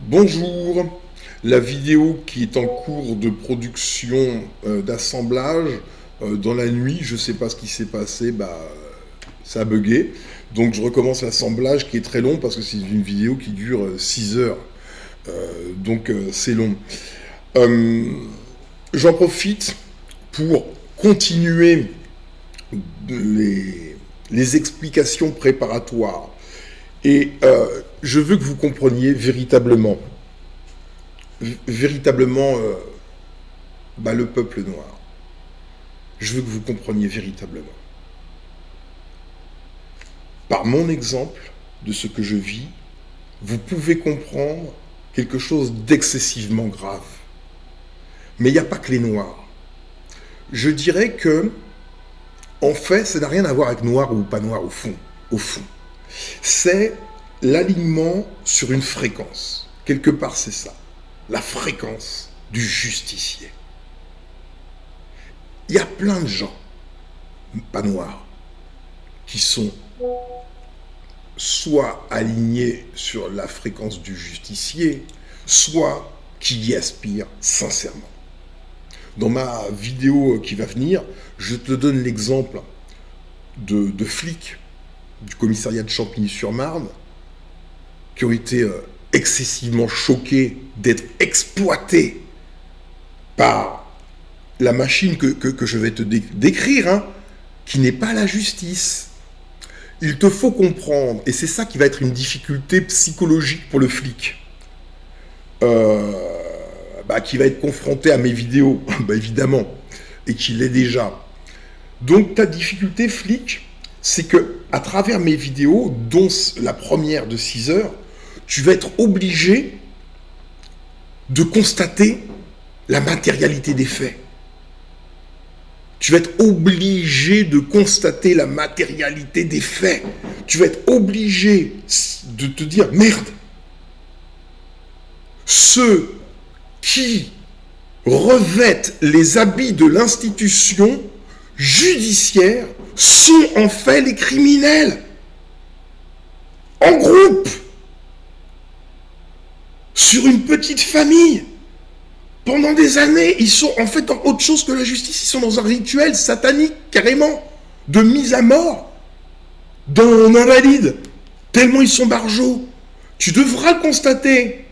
Bonjour, la vidéo qui est en cours de production d'assemblage dans la nuit, je ne sais pas ce qui s'est passé, ça a bugué. Donc je recommence l'assemblage qui est très long parce que c'est une vidéo qui dure 6 heures. Donc c'est long. Euh, J'en profite pour continuer les explications préparatoires. Et je veux que vous compreniez véritablement le peuple noir. Je veux que vous compreniez véritablement. Par mon exemple de ce que je vis, vous pouvez comprendre quelque chose d'excessivement grave. Mais il n'y a pas que les noirs. Je dirais que, en fait, ça n'a rien à voir avec noir ou pas noir au fond. C'est l'alignement sur une fréquence. Quelque part, c'est ça. La fréquence du justicier. Il y a plein de gens, pas noirs, qui sont soit alignés sur la fréquence du justicier, soit qui y aspirent sincèrement. Dans ma vidéo qui va venir, je te donne l'exemple de flics du commissariat de Champigny-sur-Marne qui ont été excessivement choqués d'être exploités par la machine que je vais te décrire, qui n'est pas la justice. Il te faut comprendre, et c'est ça qui va être une difficulté psychologique pour le flic, qui va être confronté à mes vidéos, évidemment, et qui l'est déjà. Donc ta difficulté, flic, c'est que à travers mes vidéos, dont la première de 6 heures, tu vas être obligé de constater la matérialité des faits. Tu vas être obligé de constater la matérialité des faits. Tu vas être obligé de te dire, merde, ceux qui revêtent les habits de l'institution judiciaire sont en fait les criminels. En groupe. Sur une petite famille. Pendant des années, ils sont en fait dans autre chose que la justice. Ils sont dans un rituel satanique, carrément, de mise à mort d'un invalide. Tellement ils sont barjots. Tu devras le constater.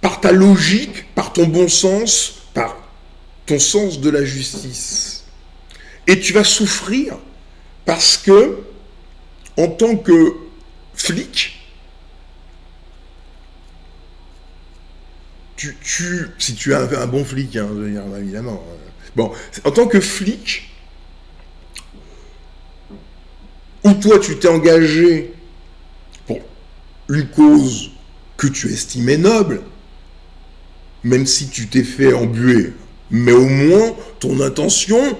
Par ta logique, par ton bon sens, par ton sens de la justice. Et tu vas souffrir parce que, en tant que flic, si tu es un bon flic, évidemment. Bon, en tant que flic, où toi tu t'es engagé pour une cause que tu estimais noble, même si tu t'es fait embuer, mais au moins ton intention,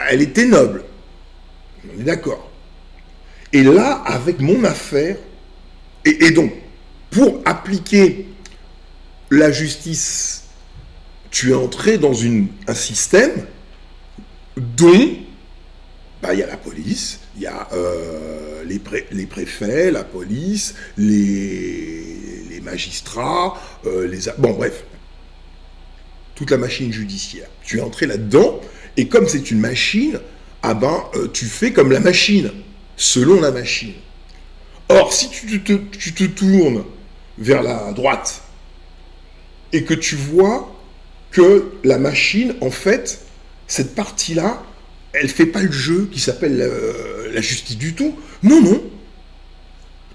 elle était noble. On est d'accord. Et là, avec mon affaire, et donc, pour appliquer la justice, tu es entré dans un système dont il y a la police, il y a les préfets, la police, les magistrats, bon bref, toute la machine judiciaire. Tu es entré là-dedans, et comme c'est une machine, tu fais comme la machine, selon la machine. Or, si tu te tournes vers la droite, et que tu vois que la machine, en fait, cette partie-là, elle ne fait pas le jeu qui s'appelle la justice du tout. Non.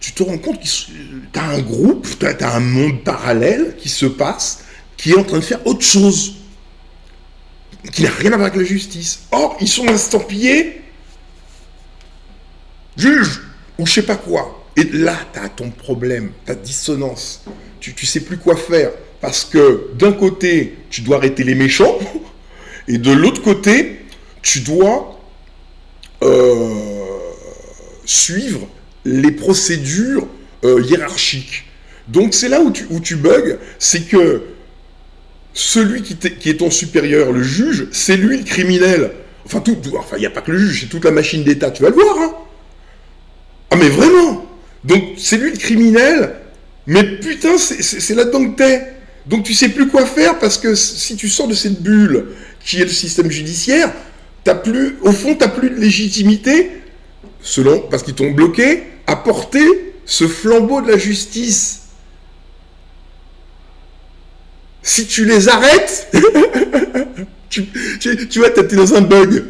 Tu te rends compte que tu as un groupe, tu as un monde parallèle qui se passe, qui est en train de faire autre chose, qui n'a rien à voir avec la justice. Or, ils sont estampillés juge ou je sais pas quoi. Et là, tu as ton problème, ta dissonance. Tu sais plus quoi faire. Parce que d'un côté, tu dois arrêter les méchants, et de l'autre côté, tu dois suivre les procédures hiérarchiques. Donc c'est là où tu bugs, c'est que celui qui est ton supérieur, le juge, c'est lui le criminel. Enfin, il n'y a pas que le juge, c'est toute la machine d'État, tu vas le voir. Ah mais vraiment. Donc c'est lui le criminel, Mais putain, c'est là-dedans que t'es. Donc tu sais plus quoi faire parce que si tu sors de cette bulle qui est le système judiciaire, au fond, t'as plus de légitimité, parce qu'ils t'ont bloqué, à porter ce flambeau de la justice. Si tu les arrêtes, tu vois, t'es dans un bug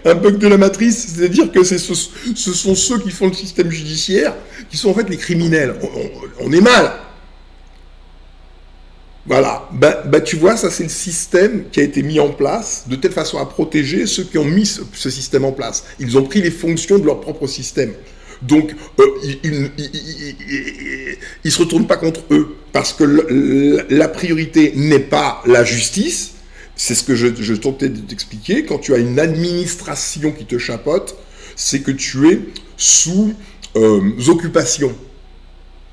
de la matrice, c'est-à-dire que ce sont ceux qui font le système judiciaire qui sont en fait les criminels. On est mal. Voilà, tu vois, ça c'est le système qui a été mis en place de telle façon à protéger ceux qui ont mis ce système en place. Ils ont pris les fonctions de leur propre système. Donc, ils ne se retournent pas contre eux, parce que la priorité n'est pas la justice. C'est ce que je tentais de t'expliquer. Quand tu as une administration qui te chapeaute, c'est que tu es sous occupation.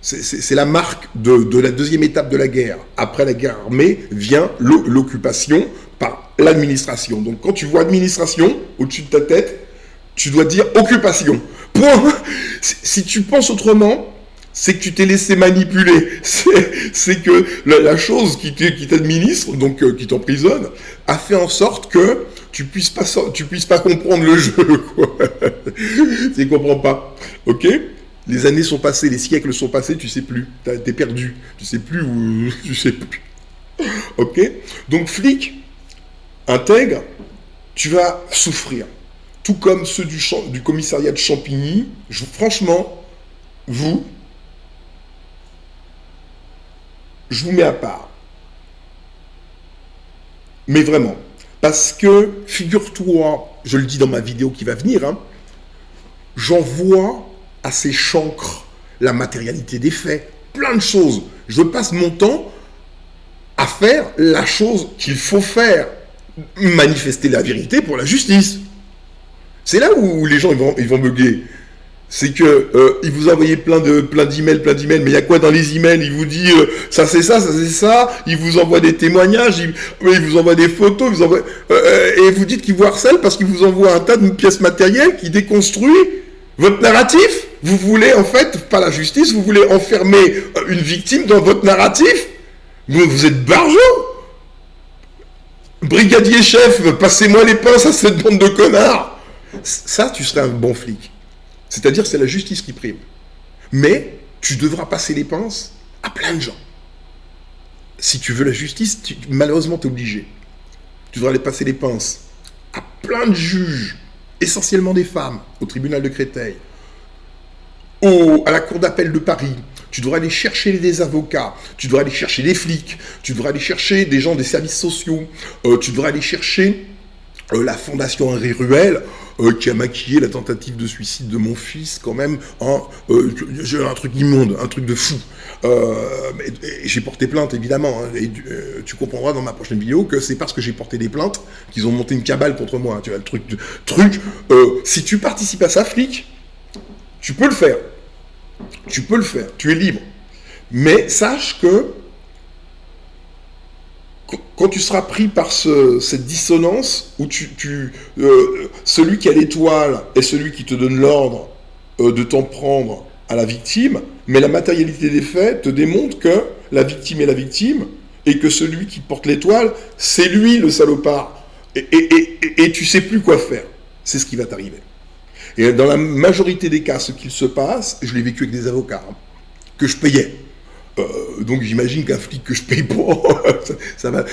C'est la marque de la deuxième étape de la guerre. Après la guerre armée vient l'occupation par l'administration. Donc quand tu vois administration au-dessus de ta tête, tu dois dire occupation. Point. Si tu penses autrement, c'est que tu t'es laissé manipuler. C'est que la chose qui t'administre, donc qui t'emprisonne, a fait en sorte que tu puisses pas comprendre le jeu. Quoi. Tu ne comprends pas. Ok ? Les années sont passées, les siècles sont passés, tu sais plus. T'es perdu. Tu sais plus où. Tu sais plus. Ok ? Donc, flic, intègre, tu vas souffrir. Tout comme ceux du commissariat de Champigny. Franchement, je vous mets à part. Mais vraiment. Parce que, figure-toi, je le dis dans ma vidéo qui va venir, hein, j'en vois à ces chancres la matérialité des faits, plein de choses. Je passe mon temps à faire la chose qu'il faut faire, manifester la vérité pour la justice. C'est là où les gens ils vont bugger. C'est que il vous envoie plein d'emails, mais il y a quoi dans les emails? Il vous dit ça c'est ça, ça c'est ça, il vous envoie des témoignages, il vous envoie des photos, et vous dites qu'il vous harcèle parce qu'il vous envoie un tas de pièces matérielles qui déconstruit votre narratif. Vous voulez en fait, pas la justice, vous voulez enfermer une victime dans votre narratif. Vous êtes barjot. Brigadier chef, passez-moi les pinces à cette bande de connards. Ça, tu serais un bon flic. C'est-à-dire que c'est la justice qui prime. Mais tu devras passer les pinces à plein de gens. Si tu veux la justice, malheureusement, tu es obligé. Tu devras aller passer les pinces à plein de juges, essentiellement des femmes, au tribunal de Créteil, à la cour d'appel de Paris. Tu devras aller chercher des avocats, tu devras aller chercher des flics, tu devras aller chercher des gens des services sociaux, tu devras aller chercher la fondation Henri Ruel, qui a maquillé la tentative de suicide de mon fils quand même en un truc immonde, un truc de fou. J'ai porté plainte évidemment, hein, et tu comprendras dans ma prochaine vidéo que c'est parce que j'ai porté des plaintes qu'ils ont monté une cabale contre moi. Hein, tu vois le truc. Si tu participes à ça, flic, tu peux le faire. Tu peux le faire. Tu es libre. Mais sache que quand tu seras pris par cette dissonance où celui qui a l'étoile est celui qui te donne l'ordre de t'en prendre à la victime, mais la matérialité des faits te démontre que la victime est la victime et que celui qui porte l'étoile, c'est lui le salopard. Et tu sais plus quoi faire. C'est ce qui va t'arriver. Et dans la majorité des cas, ce qu'il se passe, je l'ai vécu avec des avocats, hein, que je payais. Donc j'imagine qu'un flic que je paye pas,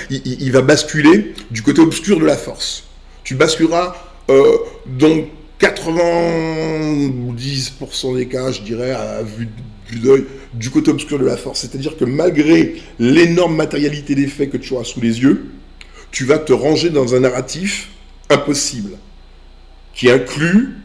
il va basculer du côté obscur de la force. Tu basculeras dans 90% des cas, je dirais, à vue d'œil, du côté obscur de la force. C'est-à-dire que malgré l'énorme matérialité des faits que tu auras sous les yeux, tu vas te ranger dans un narratif impossible, qui inclut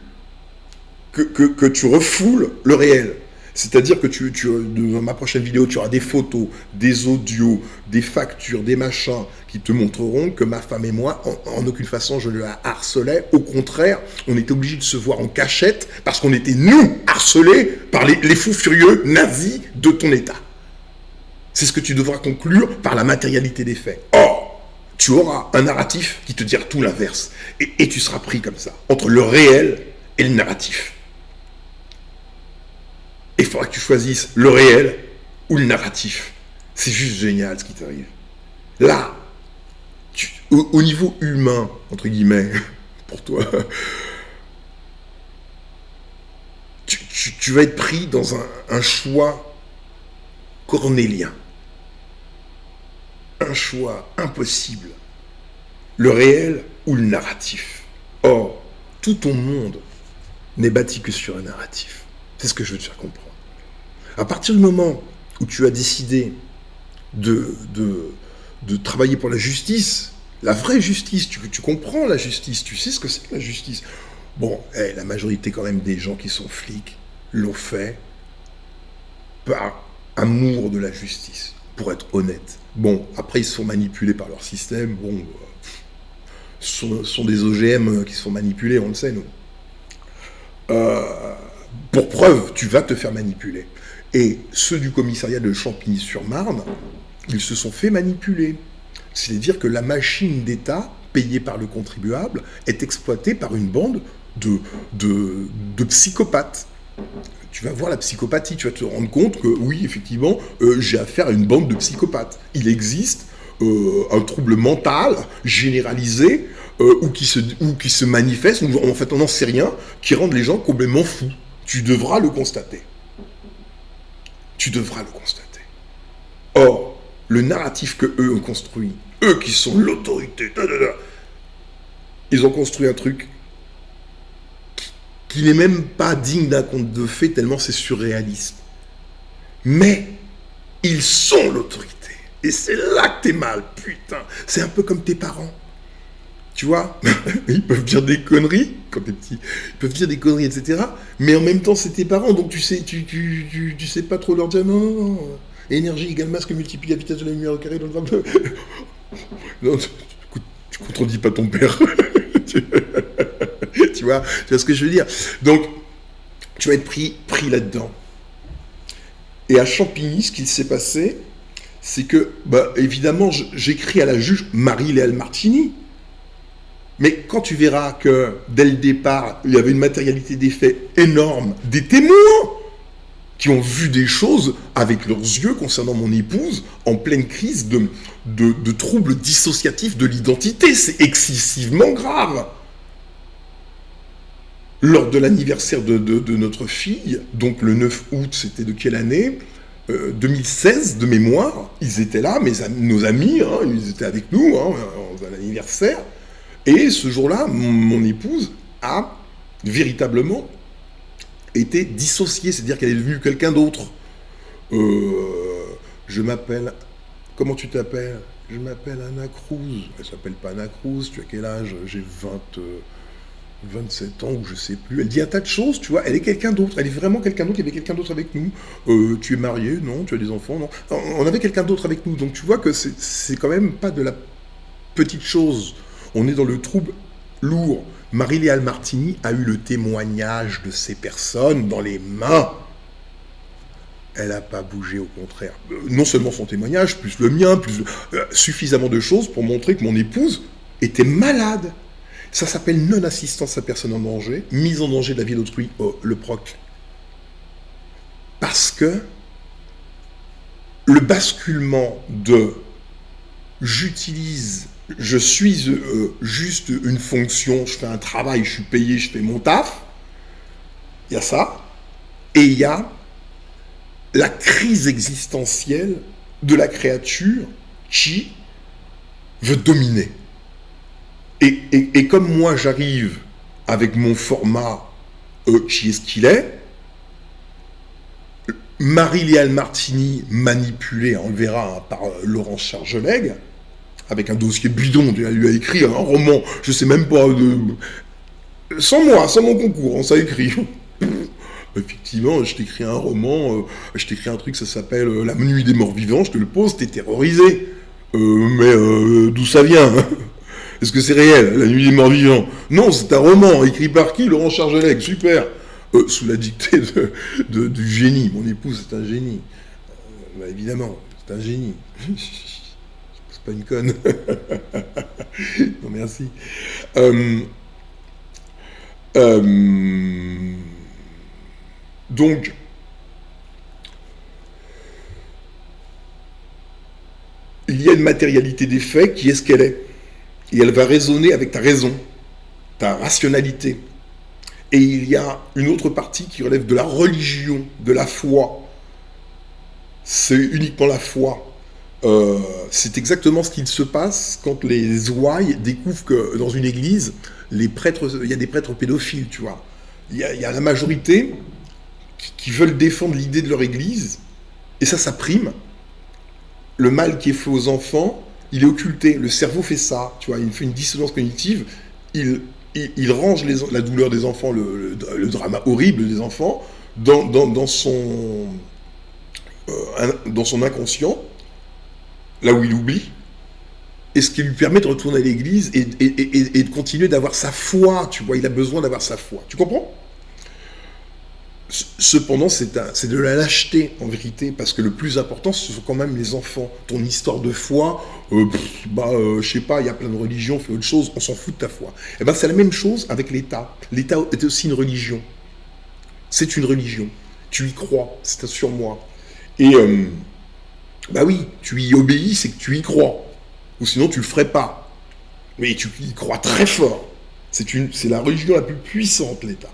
que tu refoules le réel. C'est-à-dire que dans ma prochaine vidéo, tu auras des photos, des audios, des factures, des machins qui te montreront que ma femme et moi, en aucune façon, je la harcelais. Au contraire, on était obligés de se voir en cachette parce qu'on était, nous, harcelés par les fous furieux nazis de ton État. C'est ce que tu devras conclure par la matérialité des faits. Or, tu auras un narratif qui te dira tout l'inverse. Et tu seras pris comme ça, entre le réel et le narratif. Il faudra que tu choisisses le réel ou le narratif. C'est juste génial ce qui t'arrive. Là, au niveau humain, entre guillemets, pour toi, tu vas être pris dans un choix cornélien. Un choix impossible. Le réel ou le narratif. Or, tout ton monde n'est bâti que sur un narratif. C'est ce que je veux te faire comprendre. À partir du moment où tu as décidé de travailler pour la justice, la vraie justice, tu comprends la justice, tu sais ce que c'est que la justice. Bon, la majorité quand même des gens qui sont flics l'ont fait par amour de la justice, pour être honnête. Bon, après ils se font manipuler par leur système, bon, sont des OGM qui se font manipuler, on le sait, nous. Pour preuve, tu vas te faire manipuler. Et ceux du commissariat de Champigny-sur-Marne, ils se sont fait manipuler. C'est-à-dire que la machine d'État, payée par le contribuable, est exploitée par une bande de psychopathes. Tu vas voir la psychopathie, tu vas te rendre compte que oui, effectivement, j'ai affaire à une bande de psychopathes. Il existe un trouble mental généralisé ou qui se manifeste, ou en fait on n'en sait rien, qui rendent les gens complètement fous. Tu devras le constater. Tu devras le constater. Or, le narratif que eux ont construit, eux qui sont l'autorité, ils ont construit un truc qui n'est même pas digne d'un conte de fées tellement c'est surréaliste. Mais ils sont l'autorité. Et c'est là que t'es mal, putain. C'est un peu comme tes parents. Tu vois, ils peuvent dire des conneries quand t'es petit. Ils peuvent dire des conneries, etc. Mais en même temps, c'est tes parents, donc tu sais pas trop leur dire non. Énergie égale masse que multiplie la vitesse de la lumière au carré dans le vent. Non, tu contredis pas ton père. tu vois ce que je veux dire. Donc, tu vas être pris là-dedans. Et à Champigny, ce qui s'est passé, c'est que, évidemment, j'écris à la juge Marie-Léal Martini. Mais quand tu verras que, dès le départ, il y avait une matérialité des faits énorme, des témoins qui ont vu des choses avec leurs yeux concernant mon épouse en pleine crise de troubles dissociatifs de l'identité. C'est excessivement grave. Lors de l'anniversaire de notre fille, donc le 9 août, c'était de quelle année 2016, de mémoire, ils étaient là, nos amis, ils étaient avec nous, à l'anniversaire. Et ce jour-là, mon épouse a véritablement été dissociée, c'est-à-dire qu'elle est devenue quelqu'un d'autre. Je m'appelle... Comment tu t'appelles ? Je m'appelle Anna Cruz. Elle s'appelle pas Anna Cruz, tu as quel âge ? J'ai 27 ans ou je sais plus. Elle dit un tas de choses, tu vois. Elle est quelqu'un d'autre. Elle est vraiment quelqu'un d'autre. Il y avait quelqu'un d'autre avec nous. Tu es marié ? Non. Tu as des enfants ? Non. On avait quelqu'un d'autre avec nous. Donc tu vois que c'est quand même pas de la petite chose. On est dans le trouble lourd. Marie-Léal Martini a eu le témoignage de ces personnes dans les mains. Elle n'a pas bougé, au contraire. Non seulement son témoignage, plus le mien, suffisamment de choses pour montrer que mon épouse était malade. Ça s'appelle non-assistance à personne en danger, mise en danger de la vie d'autrui, le PROC. Parce que le basculement de je suis juste une fonction, je fais un travail, je suis payé, je fais mon taf, il y a ça, et il y a la crise existentielle de la créature qui veut dominer. Et comme moi j'arrive avec mon format qui est ce qu'il est, Marie-Léal Martini manipulée, on le verra, par Laurence Chargelègue, avec un dossier bidon, elle lui a écrit un roman, je sais même pas, sans moi, sans mon concours, on s'est écrit. Effectivement, je t'écris un roman, je t'écris un truc, ça s'appelle La Nuit des Morts Vivants, je te le pose, t'es terrorisé. Mais d'où ça vient Est-ce que c'est réel, La Nuit des Morts Vivants? Non, c'est un roman, écrit par qui? Laurent Chargelègue, super. Sous la dictée du génie. Mon épouse, c'est un génie. Évidemment, c'est un génie. C'est pas une conne. Non, merci. Donc, il y a une matérialité des faits qui est ce qu'elle est. Et elle va résonner avec ta raison, ta rationalité. Et il y a une autre partie qui relève de la religion, de la foi. C'est uniquement la foi. C'est exactement ce qu'il se passe quand les ouailles découvrent que dans une église, il y a des prêtres pédophiles, tu vois. Il y a la majorité qui veulent défendre l'idée de leur église, et ça prime. Le mal qui est fait aux enfants, il est occulté. Le cerveau fait ça, tu vois. Il fait une dissonance cognitive. Il range la douleur des enfants, le drama horrible des enfants, dans son inconscient, là où il oublie, et ce qui lui permet de retourner à l'église et de continuer d'avoir sa foi, tu vois. Il a besoin d'avoir sa foi. Tu comprends ? Cependant, c'est de la lâcheté, en vérité, parce que le plus important, ce sont quand même les enfants. Ton histoire de foi, je sais pas, il y a plein de religions, fais autre chose, on s'en fout de ta foi. Et ben, c'est la même chose avec l'État. L'État est aussi une religion. C'est une religion. Tu y crois, c'est sur moi. Et, bah oui, tu y obéis, c'est que tu y crois. Ou sinon, tu le ferais pas. Mais tu y crois très fort. C'est la religion la plus puissante, l'État.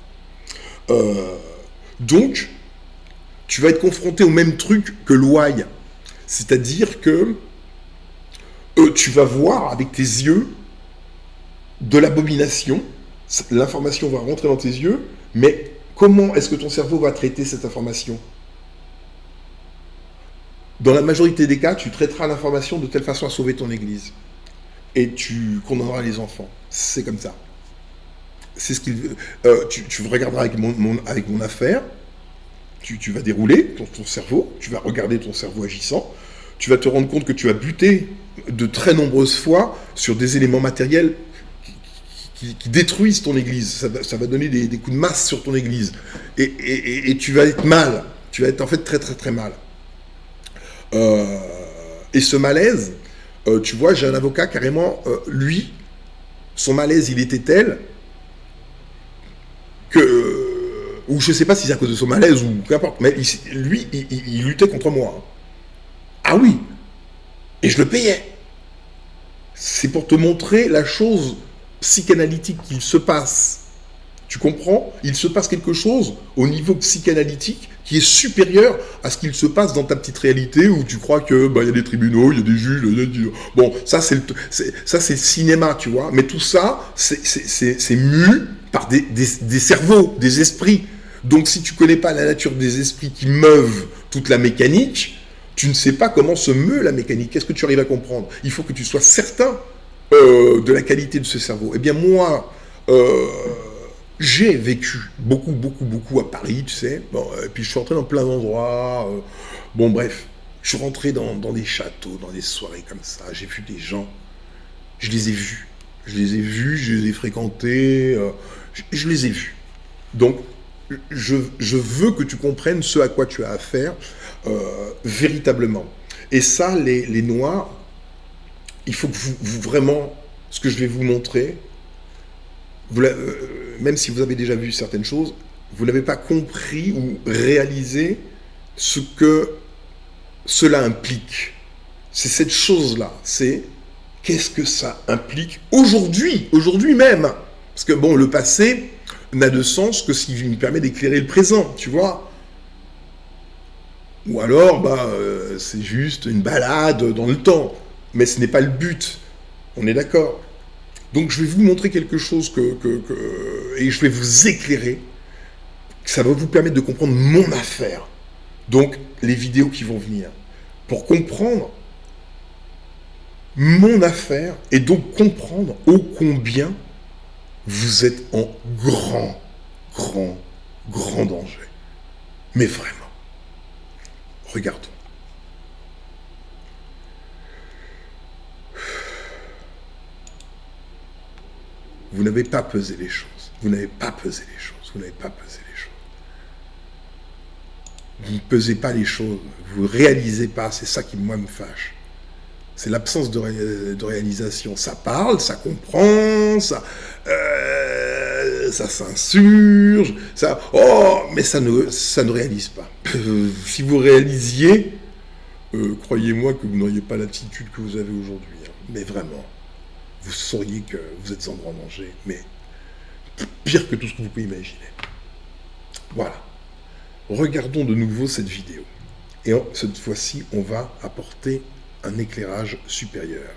Donc, tu vas être confronté au même truc que l'ouaille. C'est-à-dire que tu vas voir avec tes yeux de l'abomination, l'information va rentrer dans tes yeux, mais comment est-ce que ton cerveau va traiter cette information ? Dans la majorité des cas, tu traiteras l'information de telle façon à sauver ton église. Et tu condamneras les enfants. C'est comme ça. C'est ce qu'il veut. Tu regarderas avec mon affaire, tu vas dérouler ton cerveau, tu vas regarder ton cerveau agissant, tu vas te rendre compte que tu as buté de très nombreuses fois sur des éléments matériels qui détruisent ton église. Ça va donner des coups de masse sur ton église. Et tu vas être mal. Tu vas être en fait très très très mal. Et ce malaise, tu vois, j'ai un avocat carrément, lui, son malaise, il était tel que, ou je sais pas si c'est à cause de son malaise ou qu'importe, mais lui, il luttait contre moi. Ah oui, et je le payais. C'est pour te montrer la chose psychanalytique qu'il se passe. Tu comprends ? Il se passe quelque chose au niveau psychanalytique qui est supérieur à ce qu'il se passe dans ta petite réalité où tu crois que y a des tribunaux, il y a des juges, bon, ça c'est le cinéma, tu vois. Mais tout ça, c'est mu par des cerveaux, des esprits. Donc si tu connais pas la nature des esprits qui meuvent toute la mécanique, tu ne sais pas comment se meut la mécanique. Qu'est-ce que tu arrives à comprendre ? Il faut que tu sois certain de la qualité de ce cerveau. Eh bien moi, j'ai vécu beaucoup à Paris, tu sais. Bon, et puis je suis rentré dans plein d'endroits. Bon, bref, je suis rentré dans des châteaux, dans des soirées comme ça. J'ai vu des gens. Je les ai vus. Je les ai fréquentés. Je les ai vus. Donc, je veux que tu comprennes ce à quoi tu as affaire véritablement. Et ça, les Noirs, il faut que vous vraiment, ce que je vais vous montrer, même si vous avez déjà vu certaines choses, vous n'avez pas compris ou réalisé ce que cela implique. C'est cette chose-là. C'est qu'est-ce que ça implique aujourd'hui même. Parce que bon, le passé n'a de sens que s'il nous permet d'éclairer le présent, tu vois. Ou alors, c'est juste une balade dans le temps. Mais ce n'est pas le but. On est d'accord ? Donc je vais vous montrer quelque chose et je vais vous éclairer. Ça va vous permettre de comprendre mon affaire. Donc les vidéos qui vont venir. Pour comprendre mon affaire et donc comprendre ô combien vous êtes en grand danger. Mais vraiment. Regardons. Vous n'avez pas pesé les choses. Vous n'avez pas pesé les choses. Vous n'avez pas pesé les choses. Vous ne pesez pas les choses. Vous ne réalisez pas. C'est ça qui, moi, me fâche. C'est l'absence de réalisation. Ça parle, ça comprend, ça s'insurge, mais ça ne réalise pas. Si vous réalisiez croyez-moi que vous n'auriez pas l'attitude que vous avez aujourd'hui. Hein. Mais vraiment, vous sauriez que vous êtes en grand danger, mais pire que tout ce que vous pouvez imaginer. Voilà. Regardons de nouveau cette vidéo. Et cette fois-ci, on va apporter un éclairage supérieur.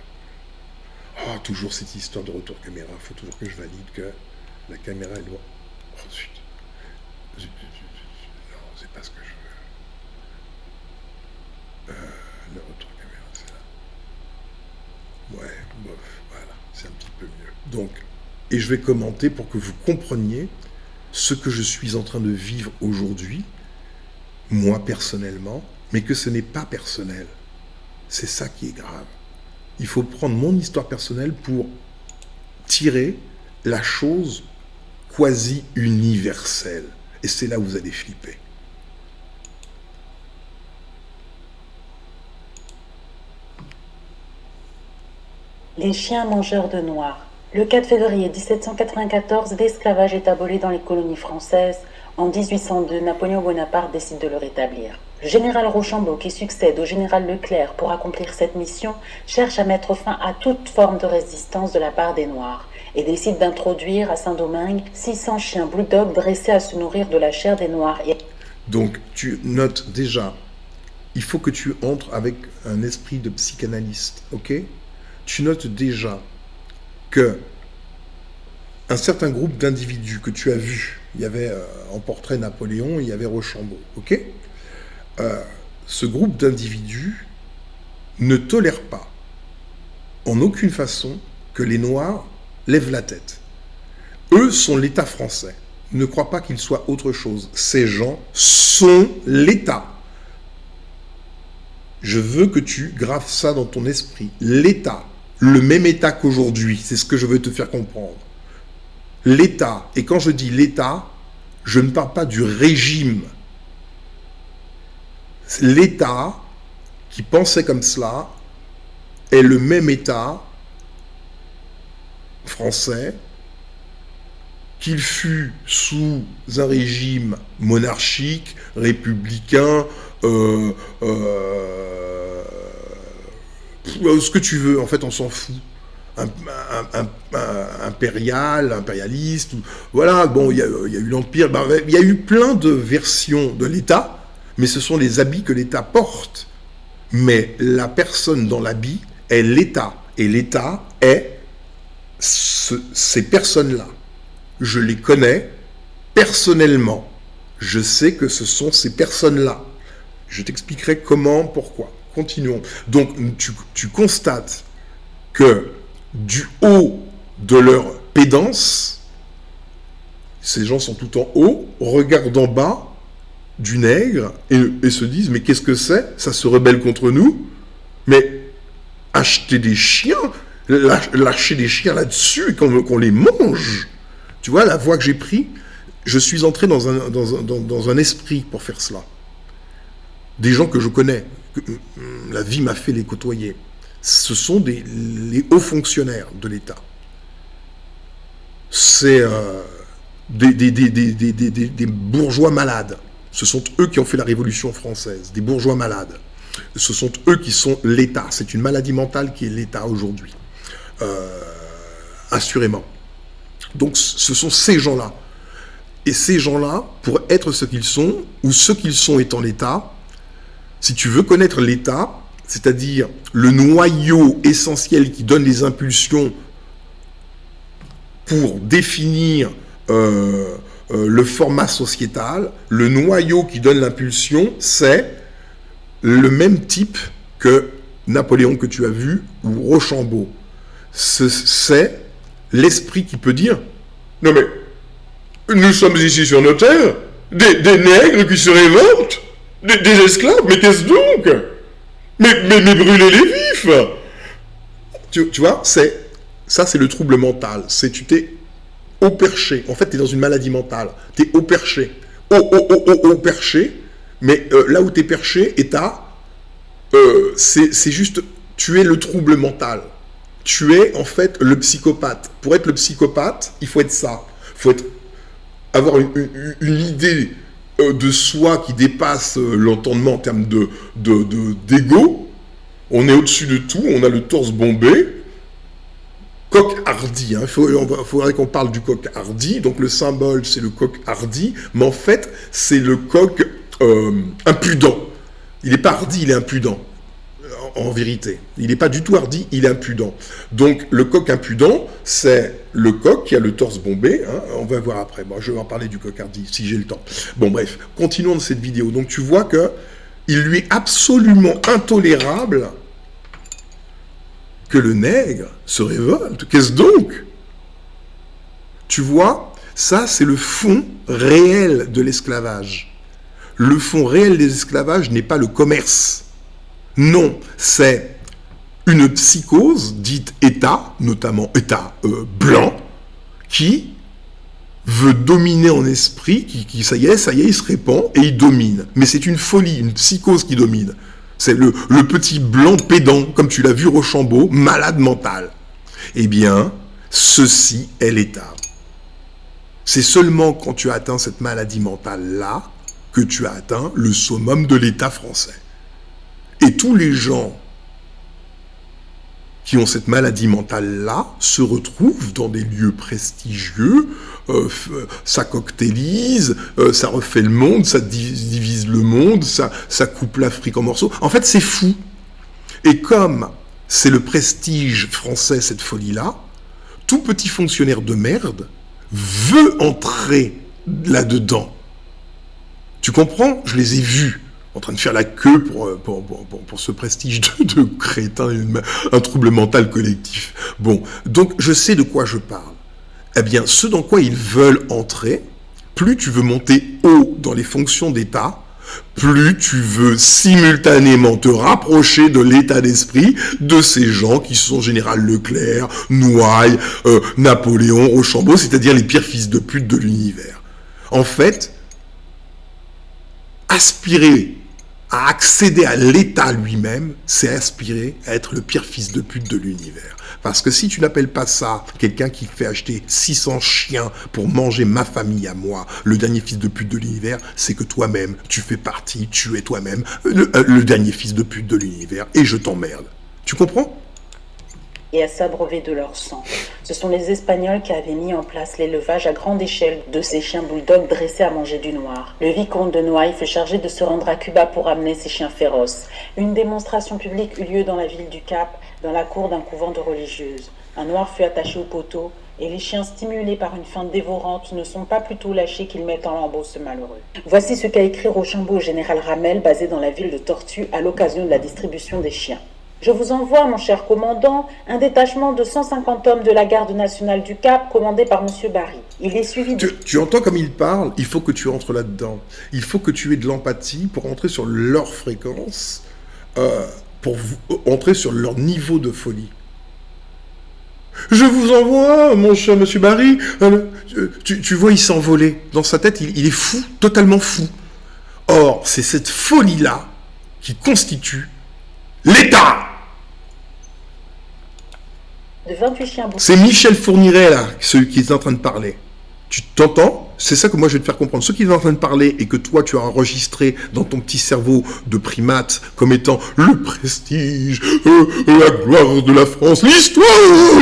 Ah, toujours cette histoire de retour caméra. Il faut toujours que je valide que la caméra, elle doit... Oh, zut. Non, c'est pas ce que je veux. Le retour caméra, c'est là. Ouais, bof, voilà, c'est un petit peu mieux. Donc, et je vais commenter pour que vous compreniez ce que je suis en train de vivre aujourd'hui, moi personnellement, mais que ce n'est pas personnel. C'est ça qui est grave. Il faut prendre mon histoire personnelle pour tirer la chose quasi universelle. Et c'est là où vous allez flipper. Les chiens mangeurs de noir. Le 4 février 1794, l'esclavage est aboli dans les colonies françaises. En 1802, Napoléon Bonaparte décide de le rétablir. Le général Rochambeau, qui succède au général Leclerc pour accomplir cette mission, cherche à mettre fin à toute forme de résistance de la part des Noirs et décide d'introduire à Saint-Domingue 600 chiens Blue Dog dressés à se nourrir de la chair des Noirs. Donc, tu notes déjà, il faut que tu entres avec un esprit de psychanalyste, ok? Tu notes déjà que un certain groupe d'individus que tu as vu, il y avait en portrait Napoléon, il y avait Rochambeau, ok? Ce groupe d'individus ne tolère pas, en aucune façon, que les Noirs lèvent la tête. Eux sont l'État français. Ne crois pas qu'ils soient autre chose. Ces gens sont l'État. Je veux que tu graves ça dans ton esprit. L'État, le même État qu'aujourd'hui, c'est ce que je veux te faire comprendre. L'État, et quand je dis l'État, je ne parle pas du régime. L'État qui pensait comme cela est le même État français qu'il fut sous un régime monarchique, républicain, ce que tu veux, en fait on s'en fout. Impérialiste, voilà, bon, il y a eu l'Empire, il y a eu plein de versions de l'État, mais ce sont les habits que l'État porte. Mais la personne dans l'habit est l'État, et l'État est ces personnes-là. Je les connais personnellement. Je sais que ce sont ces personnes-là. Je t'expliquerai comment, pourquoi. Continuons. Donc, tu constates que du haut de leur pédance, ces gens sont tout en haut, regardent en bas du nègre et se disent « Mais qu'est-ce que c'est? Ça se rebelle contre nous? Mais acheter des chiens, lâcher des chiens là-dessus et qu'on les mange !» Tu vois, la voie que j'ai prise, je suis entré dans un esprit pour faire cela. Des gens que je connais, que la vie m'a fait les côtoyer. Ce sont les hauts fonctionnaires de l'État. C'est des bourgeois malades. Ce sont eux qui ont fait la Révolution française, des bourgeois malades. Ce sont eux qui sont l'État. C'est une maladie mentale qui est l'État aujourd'hui. Assurément. Donc ce sont ces gens-là. Et ces gens-là, pour être ce qu'ils sont, ou ce qu'ils sont étant l'État, si tu veux connaître l'État, c'est-à-dire le noyau essentiel qui donne les impulsions pour définir le format sociétal, le noyau qui donne l'impulsion, c'est le même type que Napoléon que tu as vu, ou Rochambeau. C'est l'esprit qui peut dire « Non mais, nous sommes ici sur nos terres, des nègres qui se révoltent, des esclaves, mais qu'est-ce donc? Mais brûlez les vifs !» Tu vois, ça c'est le trouble mental. C'est tu t'es au perché. En fait, tu es dans une maladie mentale. Tu es au perché. Au perché, mais là où tu es perché, et c'est juste, tu es le trouble mental. Tu es en fait le psychopathe. Pour être le psychopathe, il faut être ça. Il faut avoir une idée de soi qui dépasse l'entendement en termes d'ego. On est au-dessus de tout, on a le torse bombé. Coq hardi, hein. Faudrait qu'on parle du coq hardi. Donc le symbole, c'est le coq hardi, mais en fait, c'est le coq impudent. Il n'est pas hardi, il est impudent. En vérité. Il n'est pas du tout hardi, il est impudent. Donc, le coq impudent, c'est le coq qui a le torse bombé. Hein, on va voir après. Bon, je vais en parler du coq hardi, si j'ai le temps. Bon, bref, continuons de cette vidéo. Donc, tu vois que il lui est absolument intolérable que le nègre se révolte. Qu'est-ce donc? Tu vois, ça, c'est le fond réel de l'esclavage. Le fond réel de l'esclavage n'est pas le commerce. Non, c'est une psychose dite État, notamment État blanc, qui veut dominer en esprit, qui ça y est, il se répand et il domine. Mais c'est une folie, une psychose qui domine. C'est le petit blanc pédant, comme tu l'as vu Rochambeau, malade mental. Eh bien, ceci est l'État. C'est seulement quand tu as atteint cette maladie mentale-là que tu as atteint le summum de l'État français. Et tous les gens qui ont cette maladie mentale-là se retrouvent dans des lieux prestigieux, ça coctélise, ça refait le monde, ça divise le monde, ça coupe l'Afrique en morceaux. En fait, c'est fou. Et comme c'est le prestige français, cette folie-là, tout petit fonctionnaire de merde veut entrer là-dedans. Tu comprends? Je les ai vus en train de faire la queue pour ce prestige de crétin, un trouble mental collectif. Bon, donc je sais de quoi je parle. Eh bien, ce dans quoi ils veulent entrer, plus tu veux monter haut dans les fonctions d'État, plus tu veux simultanément te rapprocher de l'état d'esprit de ces gens qui sont Général Leclerc, Noailles, Napoléon, Rochambeau, c'est-à-dire les pires fils de pute de l'univers. En fait, aspirer à accéder à l'État lui-même, c'est aspirer à être le pire fils de pute de l'univers. Parce que si tu n'appelles pas ça quelqu'un qui fait acheter 600 chiens pour manger ma famille à moi, le dernier fils de pute de l'univers, c'est que toi-même, tu fais partie, tu es toi-même le dernier fils de pute de l'univers, et je t'emmerde. Tu comprends ? Et à s'abreuver de leur sang. Ce sont les Espagnols qui avaient mis en place l'élevage à grande échelle de ces chiens bulldogs dressés à manger du noir. Le vicomte de Noailles fut chargé de se rendre à Cuba pour amener ces chiens féroces. Une démonstration publique eut lieu dans la ville du Cap, dans la cour d'un couvent de religieuses. Un noir fut attaché au poteau, et les chiens stimulés par une faim dévorante ne sont pas plutôt lâchés qu'ils mettent en lambeaux ce malheureux. Voici ce qu'a écrit Rochambeau au général Ramel, basé dans la ville de Tortue, à l'occasion de la distribution des chiens. Je vous envoie, mon cher commandant, un détachement de 150 hommes de la garde nationale du Cap, commandé par M. Barry. Il est suivi de... Tu entends comme il parle? Il faut que tu entres là-dedans. Il faut que tu aies de l'empathie pour entrer sur leur fréquence, pour entrer sur leur niveau de folie. Je vous envoie, mon cher M. Barry. Tu vois, il s'est envolé. Dans sa tête, il est fou, totalement fou. Or, c'est cette folie-là qui constitue l'État. De 28 chiens bouffés. C'est Michel Fourniret, là, celui qui est en train de parler. Tu t'entends? C'est ça que moi je vais te faire comprendre. Ce qui est en train de parler et que toi tu as enregistré dans ton petit cerveau de primate comme étant le prestige, la gloire de la France, l'histoire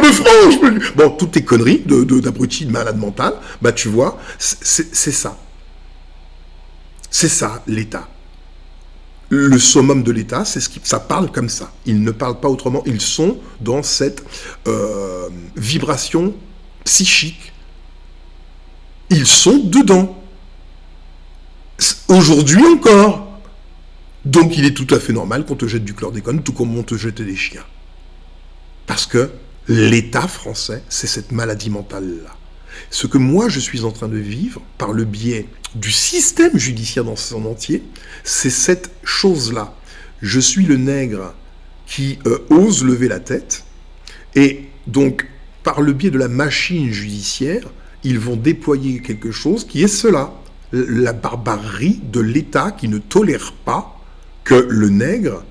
de France. Bon, toutes tes conneries d'abrutis, de malade mental, bah tu vois, c'est ça. C'est ça, l'État. Le summum de l'État, ça parle comme ça. Ils ne parlent pas autrement. Ils sont dans cette vibration psychique. Ils sont dedans. Aujourd'hui encore. Donc il est tout à fait normal qu'on te jette du chlordécone, tout comme on te jetait des chiens. Parce que l'État français, c'est cette maladie mentale-là. Ce que moi je suis en train de vivre, par le biais du système judiciaire dans son entier, c'est cette chose-là. Je suis le nègre qui ose lever la tête, et donc, par le biais de la machine judiciaire, ils vont déployer quelque chose qui est cela, la barbarie de l'État qui ne tolère pas que le nègre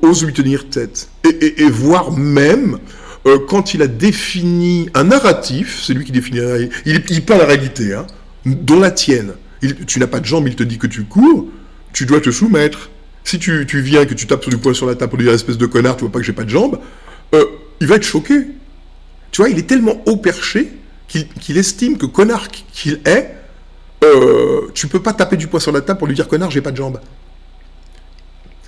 ose lui tenir tête, et voire même... quand il a défini un narratif, c'est lui qui définit, il parle la réalité, hein, dont la tienne. Tu n'as pas de jambes, il te dit que tu cours, tu dois te soumettre. Si tu viens et que tu tapes sur du poing sur la table pour lui dire espèce de connard, tu vois pas que j'ai pas de jambes, il va être choqué. Tu vois, il est tellement haut perché qu'il estime que connard qu'il est, tu peux pas taper du poing sur la table pour lui dire connard, j'ai pas de jambes.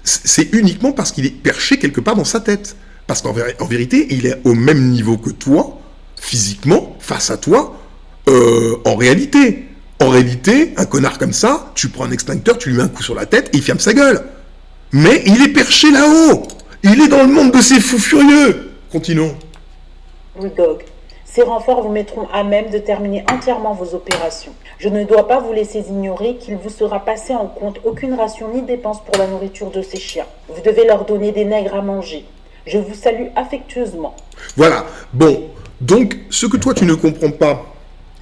C'est uniquement parce qu'il est perché quelque part dans sa tête. Parce qu'en vérité, il est au même niveau que toi, physiquement, face à toi, en réalité. En réalité, un connard comme ça, tu prends un extincteur, tu lui mets un coup sur la tête et il ferme sa gueule. Mais il est perché là-haut. Il est dans le monde de ces fous furieux. Continuons. Louis Gog. Ces renforts vous mettront à même de terminer entièrement vos opérations. Je ne dois pas vous laisser ignorer qu'il vous sera passé en compte aucune ration ni dépense pour la nourriture de ces chiens. Vous devez leur donner des nègres à manger. Je vous salue affectueusement. Voilà. Bon, donc, ce que toi tu ne comprends pas...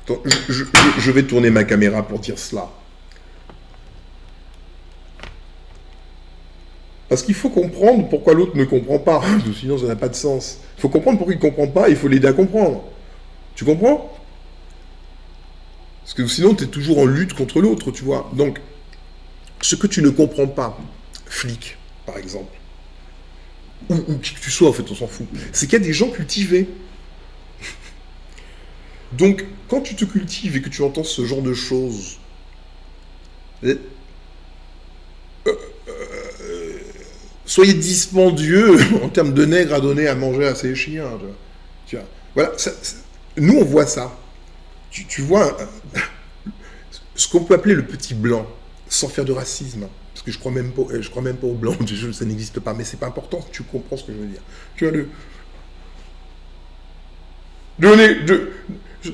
Attends, je vais tourner ma caméra pour dire cela. Parce qu'il faut comprendre pourquoi l'autre ne comprend pas. Sinon, ça n'a pas de sens. Il faut comprendre pourquoi il ne comprend pas et il faut l'aider à comprendre. Tu comprends? Parce que sinon, tu es toujours en lutte contre l'autre, tu vois. Donc, ce que tu ne comprends pas, flic, par exemple, ou qui que tu sois, en fait, on s'en fout, c'est qu'il y a des gens cultivés. Donc, quand tu te cultives et que tu entends ce genre de choses, soyez dispendieux en termes de nègres à donner à manger à ces chiens. Tu vois. Voilà, nous on voit ça. Tu vois ce qu'on peut appeler le petit blanc, sans faire de racisme. Parce que je crois même pas aux blancs, ça n'existe pas, mais c'est pas important, tu comprends ce que je veux dire. Tu vois,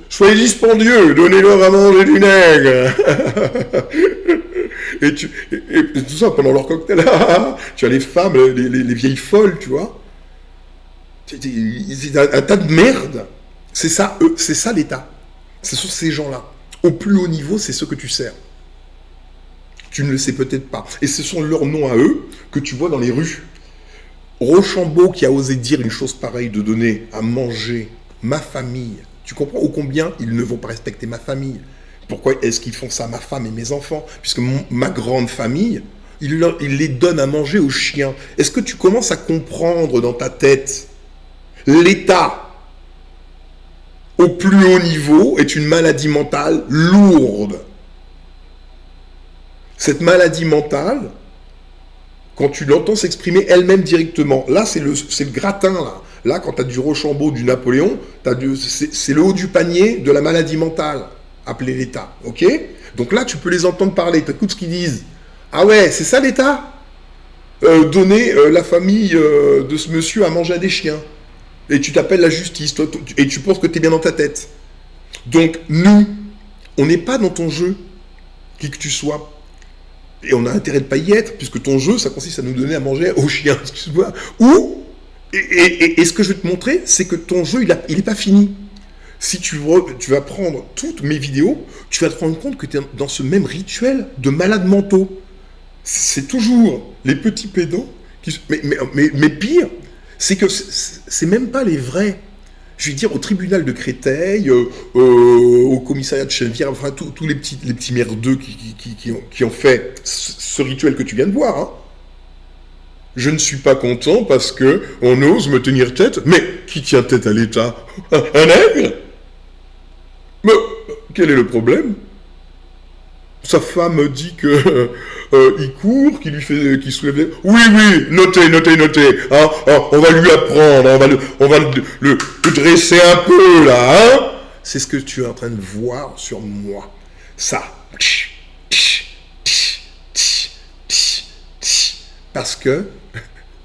soyez dispendieux, donnez-leur à manger du nègre. Et tout ça pendant leur cocktail. Tu as les femmes, les vieilles folles, tu vois. C'est un tas de merde. C'est ça, c'est ça l'État. Ce sont ces gens-là. Au plus haut niveau, c'est ceux que tu sers. Tu ne le sais peut-être pas. Et ce sont leurs noms à eux que tu vois dans les rues. Rochambeau qui a osé dire une chose pareille, de donner à manger ma famille. Tu comprends ô combien ils ne vont pas respecter ma famille. Pourquoi est-ce qu'ils font ça, ma femme et mes enfants? Puisque ma grande famille, ils les donnent à manger aux chiens. Est-ce que tu commences à comprendre dans ta tête? L'État, au plus haut niveau, est une maladie mentale lourde. Cette maladie mentale, quand tu l'entends s'exprimer elle-même directement, là c'est le gratin, là. Là, quand tu as du Rochambeau, du Napoléon, c'est le haut du panier de la maladie mentale, appelée l'État, ok? Donc là, tu peux les entendre parler, tu écoutes ce qu'ils disent. Ah ouais, c'est ça l'État? Donner la famille de ce monsieur à manger à des chiens. Et tu t'appelles la justice, toi, et tu penses que tu es bien dans ta tête. Donc, nous, on n'est pas dans ton jeu, qui que tu sois. Et on a intérêt de ne pas y être, puisque ton jeu, ça consiste à nous donner à manger aux chiens, excuse-moi. Ou, et ce que je vais te montrer, c'est que ton jeu, il n'est pas fini. Si tu vas prendre toutes mes vidéos, tu vas te rendre compte que tu es dans ce même rituel de malades mentaux. C'est toujours les petits pédants qui... Mais pire, c'est que c'est même pas les vrais. Je veux dire, au tribunal de Créteil, au commissariat de Chennevières, enfin, tous les petits merdeux qui ont fait ce rituel que tu viens de voir. Hein. Je ne suis pas content parce que on ose me tenir tête. Mais qui tient tête à l'État? Un nègre? Mais quel est le problème? Sa femme dit que il court, qu'il soulève les... Oui, notez. Hein, on va lui apprendre, on va le dresser un peu, là. Hein. C'est ce que tu es en train de voir sur moi. Ça. Parce que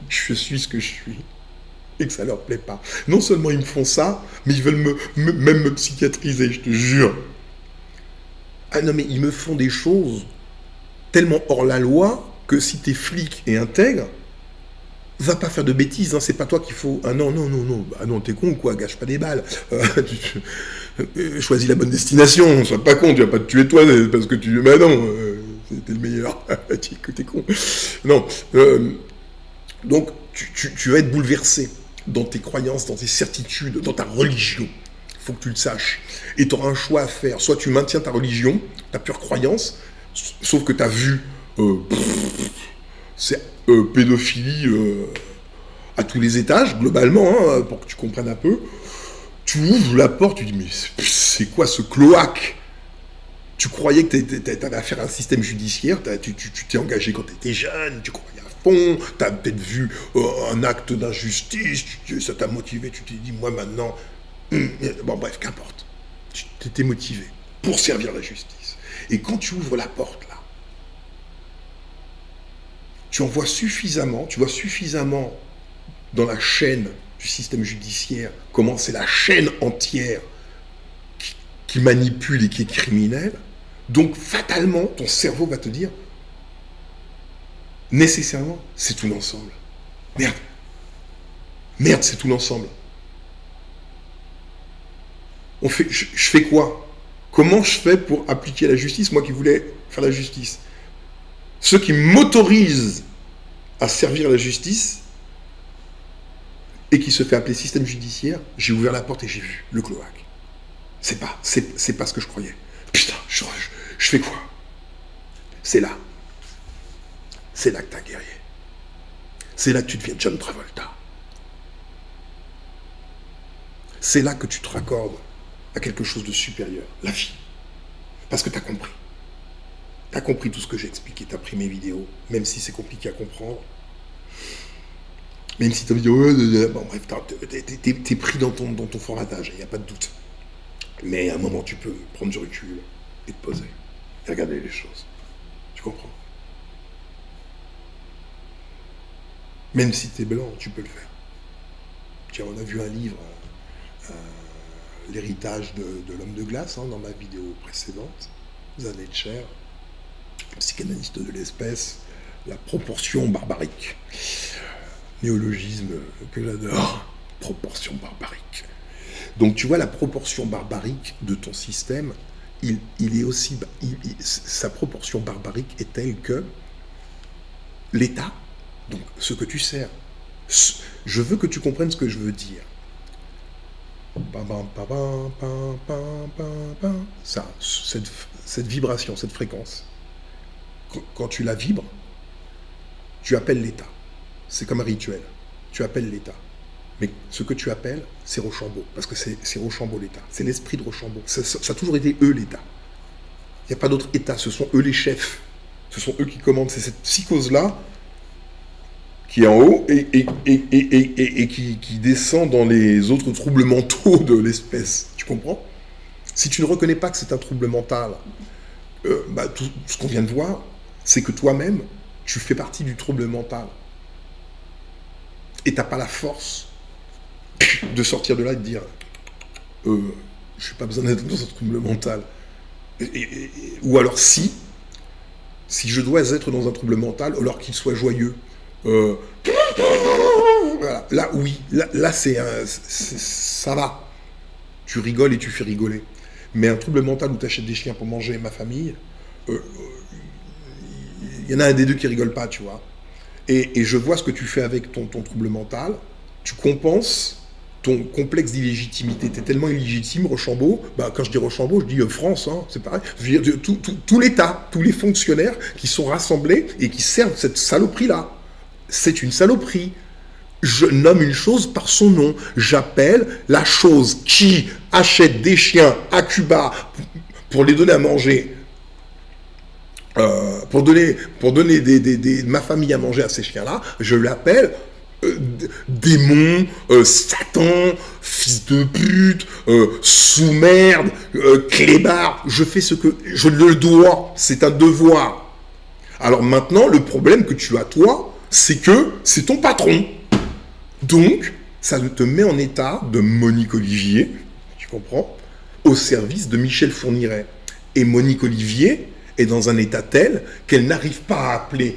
je suis ce que je suis. Et que ça leur plaît pas. Non seulement ils me font ça, mais ils veulent même me psychiatriser, je te jure. Ah non, mais ils me font des choses tellement hors la loi que si t'es flic et intègre, va pas faire de bêtises, hein, c'est pas toi qu'il faut... Ah non, ah non, t'es con ou quoi, gâche pas des balles. Choisis la bonne destination, sois pas con, tu vas pas te tuer toi parce que tu... Bah non, t'es le meilleur, t'es con. Non, donc tu vas être bouleversé dans tes croyances, dans tes certitudes, dans ta religion. Il faut que tu le saches. Et tu auras un choix à faire. Soit tu maintiens ta religion, ta pure croyance, Sauf que tu as vu, c'est pédophilie à tous les étages, globalement, hein, pour que tu comprennes un peu. Tu ouvres la porte, tu dis, mais c'est quoi ce cloaque? Tu croyais que tu avais affaire à un système judiciaire, tu t'es engagé quand tu étais jeune, tu croyais à fond, tu as peut-être vu un acte d'injustice, ça t'a motivé, tu t'es dit, moi maintenant, bon bref, qu'importe. Tu t'étais motivé pour servir la justice. Et quand tu ouvres la porte, là, tu vois suffisamment dans la chaîne du système judiciaire, comment c'est la chaîne entière qui manipule et qui est criminelle. Donc, fatalement, ton cerveau va te dire, nécessairement, c'est tout l'ensemble. Merde, c'est tout l'ensemble. Je fais quoi? Comment je fais pour appliquer la justice, moi qui voulais faire la justice? Ceux qui m'autorisent à servir la justice et qui se fait appeler système judiciaire, j'ai ouvert la porte et j'ai vu le cloaque. C'est pas ce que je croyais. Putain, je fais quoi? C'est là. C'est là que t'as guerrier. C'est là que tu deviens John Travolta. C'est là que tu te raccordes à quelque chose de supérieur, la vie. Parce que t'as compris. T'as compris tout ce que j'ai expliqué, t'as pris mes vidéos, même si c'est compliqué à comprendre. Même si ta vidéo, bon bref, t'es pris dans ton formatage, il n'y a pas de doute. Mais à un moment, tu peux prendre du recul et te poser, et regarder les choses. Tu comprends? Même si t'es blanc, tu peux le faire. Tiens, on a vu un livre, L'héritage de l'homme de glace, hein, dans ma vidéo précédente, Zanetcher, psychanalyste de l'espèce, la proportion barbarique. Néologisme que j'adore, proportion barbarique. Donc tu vois, la proportion barbarique de ton système, il est aussi, sa proportion barbarique est telle que l'État, donc ce que tu sers, je veux que tu comprennes ce que je veux dire. Ça, cette vibration, cette fréquence, quand tu la vibres, tu appelles l'État. C'est comme un rituel. Tu appelles l'État. Mais ce que tu appelles, c'est Rochambeau. Parce que c'est Rochambeau l'État. C'est l'esprit de Rochambeau. Ça a toujours été eux l'État. Il n'y a pas d'autre État. Ce sont eux les chefs. Ce sont eux qui commandent. C'est cette psychose-là qui est en haut et qui descend dans les autres troubles mentaux de l'espèce. Tu comprends? Si tu ne reconnais pas que c'est un trouble mental, tout ce qu'on vient de voir, c'est que toi-même, tu fais partie du trouble mental. Et tu n'as pas la force de sortir de là et de dire je n'ai pas besoin d'être dans un trouble mental. Ou alors si je dois être dans un trouble mental, alors qu'il soit joyeux, voilà. Là oui, là ça va. Tu rigoles et tu fais rigoler. Mais un trouble mental où tu achètes des chiens pour manger ma famille, il y en a un des deux qui rigole pas, tu vois. Et je vois ce que tu fais avec ton trouble mental. Tu compenses ton complexe d'illégitimité. Tu es tellement illégitime, Rochambeau. Quand je dis Rochambeau, je dis France, hein, c'est pareil. Je veux dire, tout l'État, tous les fonctionnaires qui sont rassemblés et qui servent cette saloperie-là. C'est une saloperie. Je nomme une chose par son nom. J'appelle la chose qui achète des chiens à Cuba pour les donner à manger. Pour donner ma famille à manger à ces chiens-là, je l'appelle démon, Satan, fils de pute, sous-merde, clébard. Je fais ce que je le dois, c'est un devoir. Alors maintenant, le problème que tu as toi, c'est que c'est ton patron. Donc, ça te met en état de Monique Olivier, tu comprends, au service de Michel Fourniret. Et Monique Olivier est dans un état tel qu'elle n'arrive pas à appeler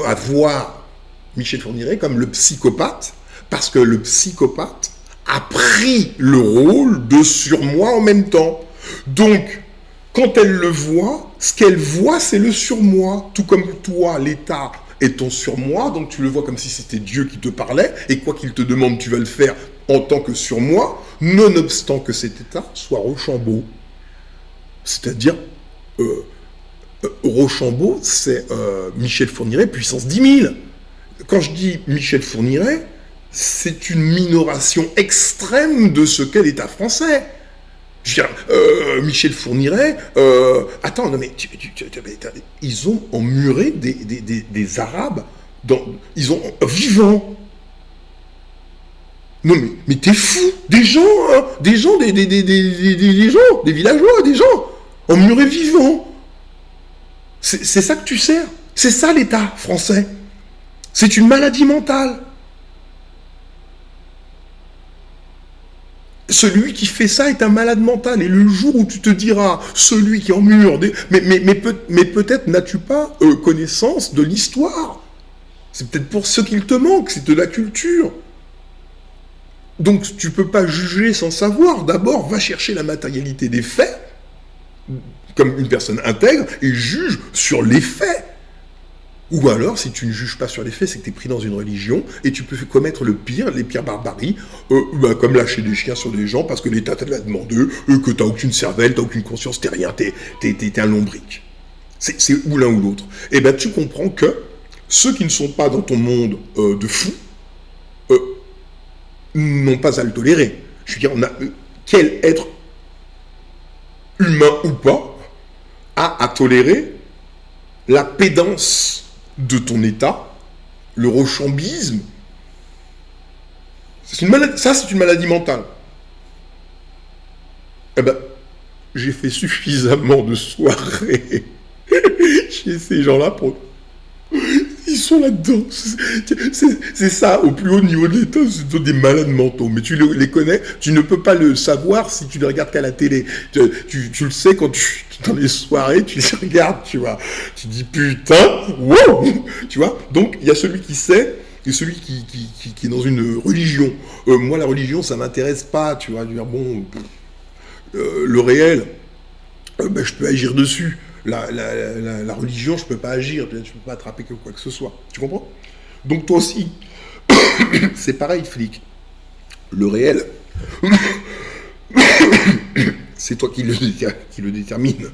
à voir Michel Fourniret comme le psychopathe, parce que le psychopathe a pris le rôle de surmoi en même temps. Donc, quand elle le voit, ce qu'elle voit, c'est le surmoi. Tout comme toi, l'État est ton surmoi, donc tu le vois comme si c'était Dieu qui te parlait, et quoi qu'il te demande, tu vas le faire en tant que surmoi, nonobstant que cet État soit Rochambeau. C'est-à-dire Rochambeau, c'est Michel Fourniret, puissance 10 000. Quand je dis Michel Fourniret, c'est une minoration extrême de ce qu'est l'État français. Je veux dire, Michel Fourniret, attends, non mais ils ont emmuré des Arabes, ils ont vivants. Non mais t'es fou, des gens, hein, des gens, des gens, des villageois, des gens, emmurés vivants. C'est ça que tu sers. C'est ça l'État français. C'est une maladie mentale. Celui qui fait ça est un malade mental. Et le jour où tu te diras, celui qui emmure... Mais peut-être n'as-tu pas connaissance de l'histoire. C'est peut-être pour ce qu'il te manque, c'est de la culture. Donc tu ne peux pas juger sans savoir. D'abord, va chercher la matérialité des faits, comme une personne intègre, et juge sur les faits. Ou alors, si tu ne juges pas sur les faits, c'est que tu es pris dans une religion et tu peux commettre les pires barbaries, comme lâcher des chiens sur des gens parce que l'État te l'a demandé, que tu n'as aucune cervelle, tu n'as aucune conscience, tu n'es rien, tu es un lombric. C'est ou l'un ou l'autre. Et bien, tu comprends que ceux qui ne sont pas dans ton monde de fous n'ont pas à le tolérer. Je veux dire, quel être humain ou pas a à tolérer la pédance de ton état, le rochampisme? C'est une maladie, ça c'est une maladie mentale. Eh ben, j'ai fait suffisamment de soirées chez ces gens-là pour... Ils sont là-dedans. C'est ça, au plus haut niveau de l'État, c'est des malades mentaux. Mais tu les connais, tu ne peux pas le savoir si tu les regardes qu'à la télé. Tu le sais quand dans les soirées, tu les regardes, tu vois. Tu dis putain, wow, tu vois. Donc, il y a celui qui sait et celui qui est dans une religion. Moi, la religion, ça m'intéresse pas, tu vois. Dire, bon, le réel, ben, je peux agir dessus. La religion, je ne peux pas agir, je ne peux pas attraper quoi que ce soit. Tu comprends? Donc toi aussi, c'est pareil, flic. Le réel, c'est toi qui le détermine.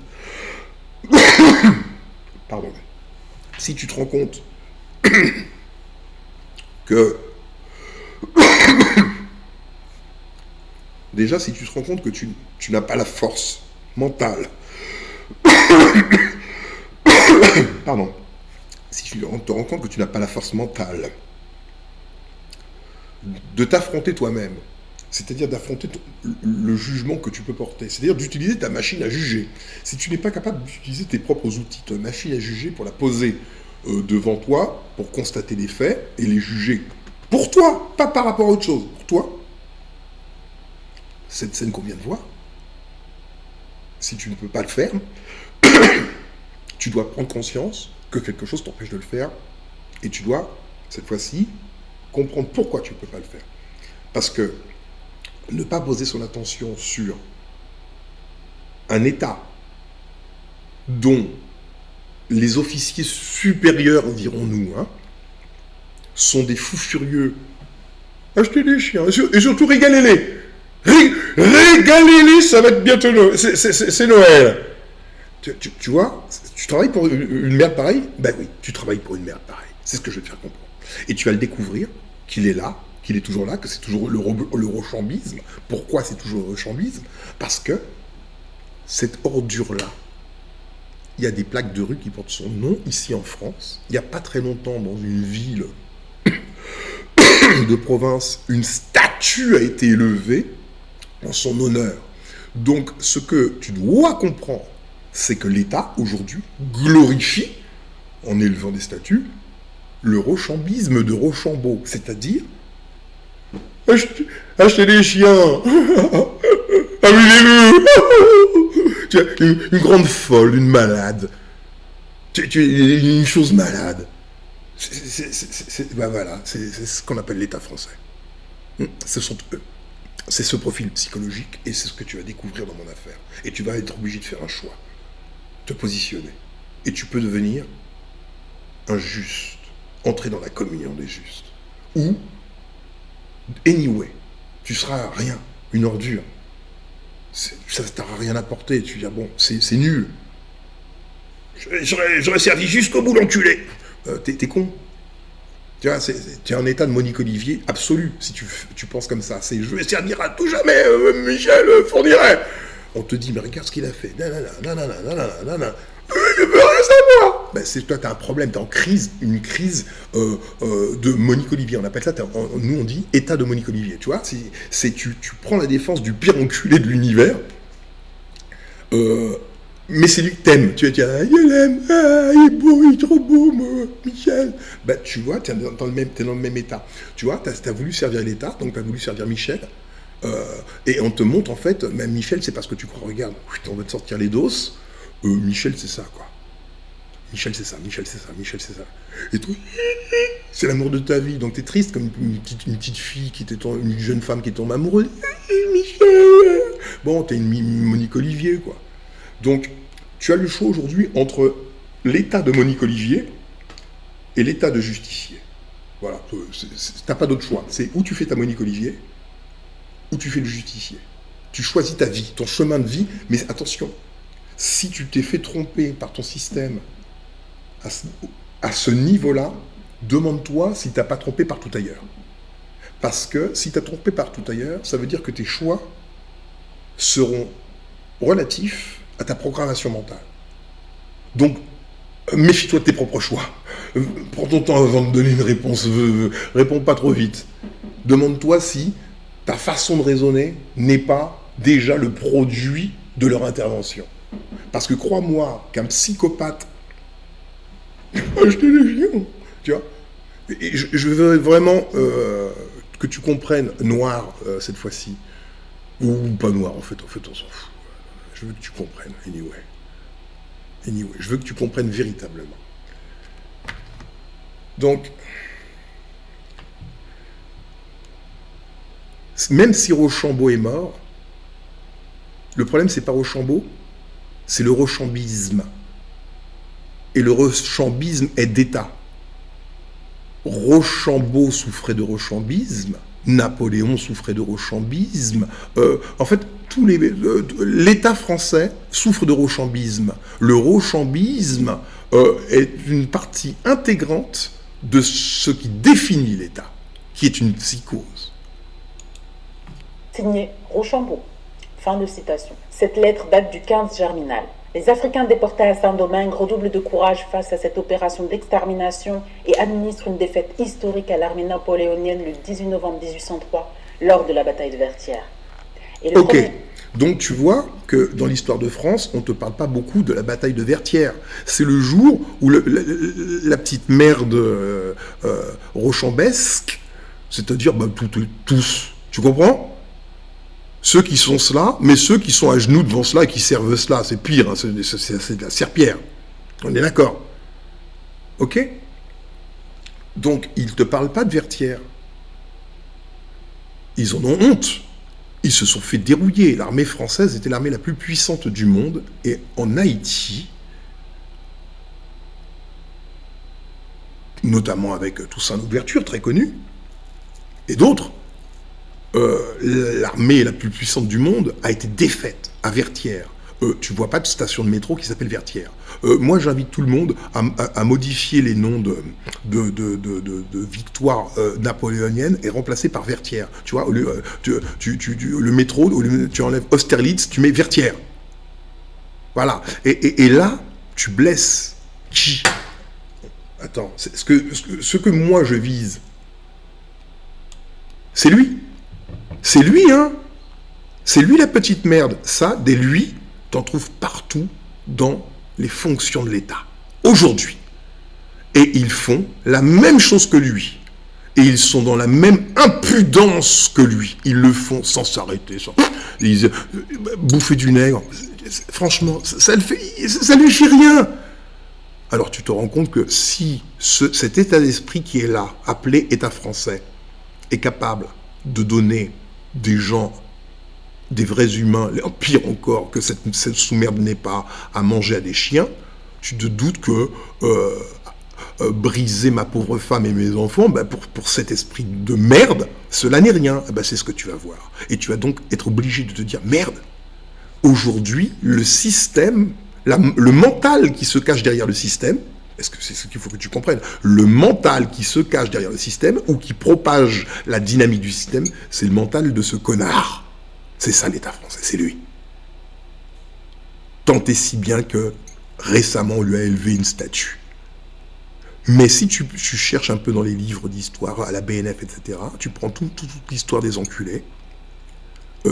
Pardon. Si tu te rends compte que... Déjà, si tu te rends compte que tu n'as pas la force mentale... Pardon. Si tu te rends compte que tu n'as pas la force mentale de t'affronter toi-même, c'est-à-dire d'affronter le jugement que tu peux porter, c'est-à-dire d'utiliser ta machine à juger. Si tu n'es pas capable d'utiliser tes propres outils, ta machine à juger pour la poser devant toi, pour constater les faits et les juger pour toi, pas par rapport à autre chose, pour toi, cette scène qu'on vient de voir, si tu ne peux pas le faire, tu dois prendre conscience que quelque chose t'empêche de le faire et tu dois, cette fois-ci, comprendre pourquoi tu ne peux pas le faire. Parce que ne pas poser son attention sur un état dont les officiers supérieurs, dirons-nous, hein, sont des fous furieux. Achetez des chiens et surtout régalez-les. Régalez-les, ça va être bientôt c'est Noël. Tu vois, tu travailles pour une merde pareille? Ben oui, tu travailles pour une merde pareille. C'est ce que je vais te faire comprendre. Et tu vas le découvrir, qu'il est là, qu'il est toujours là, que c'est toujours le rochampisme. Pourquoi c'est toujours le rochampisme? Parce que cette ordure-là, il y a des plaques de rue qui portent son nom ici en France. Il n'y a pas très longtemps, dans une ville de province, une statue a été élevée en son honneur. Donc, ce que tu dois comprendre, c'est que l'État, aujourd'hui, glorifie, en élevant des statues, le rochampisme de Rochambeau. C'est-à-dire, achetez des chiens, amusez-vous. Tu as une grande folle, une malade. Tu es une chose malade. Ben voilà, c'est ce qu'on appelle l'État français. Ce sont eux. C'est ce profil psychologique et c'est ce que tu vas découvrir dans mon affaire. Et tu vas être obligé de faire un choix, te positionner. Et tu peux devenir un juste, entrer dans la communion des justes. Ou, anyway, tu seras rien, une ordure. Ça ne t'aura rien apporté. Tu vas dire, bon, c'est nul. J'aurais servi jusqu'au bout, l'enculé. T'es con. Tu vois, tu es en état de Monique Olivier absolu, si tu penses comme ça. C'est je vais servir à tout jamais, Michel Fourniret. On te dit, mais regarde ce qu'il a fait. Il veut rien savoir. Ben, toi, t'as un problème, t'es en crise, une crise de Monique Olivier. On appelle ça, nous on dit état de Monique Olivier. Tu vois, tu prends la défense du pire enculé de l'univers. Mais c'est lui que t'aimes. Tu vas dire, il aime, il est beau, il est trop beau, Michel. Bah, tu vois, t'es dans le même état. Tu vois, t'as voulu servir l'État, donc t'as voulu servir Michel. Et on te montre, en fait, même Michel, c'est parce que tu crois, regarde, on va te sortir les doses. Michel, c'est ça, quoi. Michel, c'est ça, Michel, c'est ça, Michel, c'est ça. Et toi, c'est l'amour de ta vie. Donc t'es triste comme une petite fille, une jeune femme qui tombe amoureuse. Michel. Bon, t'es une Monique Olivier, quoi. Donc, tu as le choix aujourd'hui entre l'état de Monique Olivier et l'état de justicier. Voilà, t'as pas d'autre choix. C'est où tu fais ta Monique Olivier, ou tu fais le justicier. Tu choisis ta vie, ton chemin de vie, mais attention, si tu t'es fait tromper par ton système à ce niveau-là, demande-toi si t'as pas trompé partout ailleurs. Parce que si t'as trompé partout ailleurs, ça veut dire que tes choix seront relatifs à ta programmation mentale. Donc, méfie-toi de tes propres choix. Prends ton temps avant de donner une réponse. Réponds pas trop vite. Demande-toi si ta façon de raisonner n'est pas déjà le produit de leur intervention. Parce que crois-moi qu'un psychopathe a acheté les chiens, tu vois. Et je veux vraiment que tu comprennes noir cette fois-ci. Ou pas noir, en fait on s'en fout. Je veux que tu comprennes, anyway, je veux que tu comprennes véritablement. Donc, même si Rochambeau est mort, le problème, c'est pas Rochambeau, c'est le rochambisme. Et le rochambisme est d'État. Rochambeau souffrait de rochambisme, Napoléon souffrait de rochambisme. En fait, l'État français souffre de rochambisme. Le rochambisme est une partie intégrante de ce qui définit l'État, qui est une psychose. Signé Rochambeau. Fin de citation. Cette lettre date du 15 Germinal. Les Africains déportés à Saint-Domingue redoublent de courage face à cette opération d'extermination et administrent une défaite historique à l'armée napoléonienne le 18 novembre 1803 lors de la bataille de Vertières. Ok, donc tu vois que dans l'histoire de France, on ne te parle pas beaucoup de la bataille de Vertières. C'est le jour où la petite merde rochambeske, c'est-à-dire tous, tu comprends ? Ceux qui sont cela, mais ceux qui sont à genoux devant cela et qui servent cela, c'est pire, hein, c'est de la serpillère. On est d'accord? Ok? Donc, ils ne te parlent pas de Vertières. Ils en ont honte. Ils se sont fait dérouiller. L'armée française était l'armée la plus puissante du monde. Et en Haïti, notamment avec Toussaint Louverture, très connu, et d'autres, l'armée la plus puissante du monde a été défaite à Vertières. Tu vois pas de station de métro qui s'appelle Vertières. Moi, j'invite tout le monde à modifier les noms de victoires napoléoniennes et remplacer par Vertières. Tu vois, le métro, tu enlèves Austerlitz, tu mets Vertières. Voilà. Et là, tu blesses qui? Attends, ce que moi je vise, c'est lui. C'est lui, hein. C'est lui la petite merde. Ça, des lui, t'en trouves partout dans les fonctions de l'État. Aujourd'hui. Et ils font la même chose que lui. Et ils sont dans la même impudence que lui. Ils le font sans s'arrêter. Ils bouffer du nègre. Franchement, ça lui fait rien. Alors tu te rends compte que si cet état d'esprit qui est là, appelé État français, est capable de donner des gens, des vrais humains, pire encore que cette sous-merde n'est pas à manger à des chiens, tu te doutes que briser ma pauvre femme et mes enfants, pour cet esprit de merde, cela n'est rien. C'est ce que tu vas voir. Et tu vas donc être obligé de te dire, merde, aujourd'hui, le système, le mental qui se cache derrière le système, est-ce que c'est ce qu'il faut que tu comprennes? Le mental qui se cache derrière le système ou qui propage la dynamique du système, c'est le mental de ce connard. C'est ça l'État français, c'est lui. Tant et si bien que récemment on lui a élevé une statue. Mais si tu cherches un peu dans les livres d'histoire, à la BNF, etc., tu prends toute l'histoire des enculés,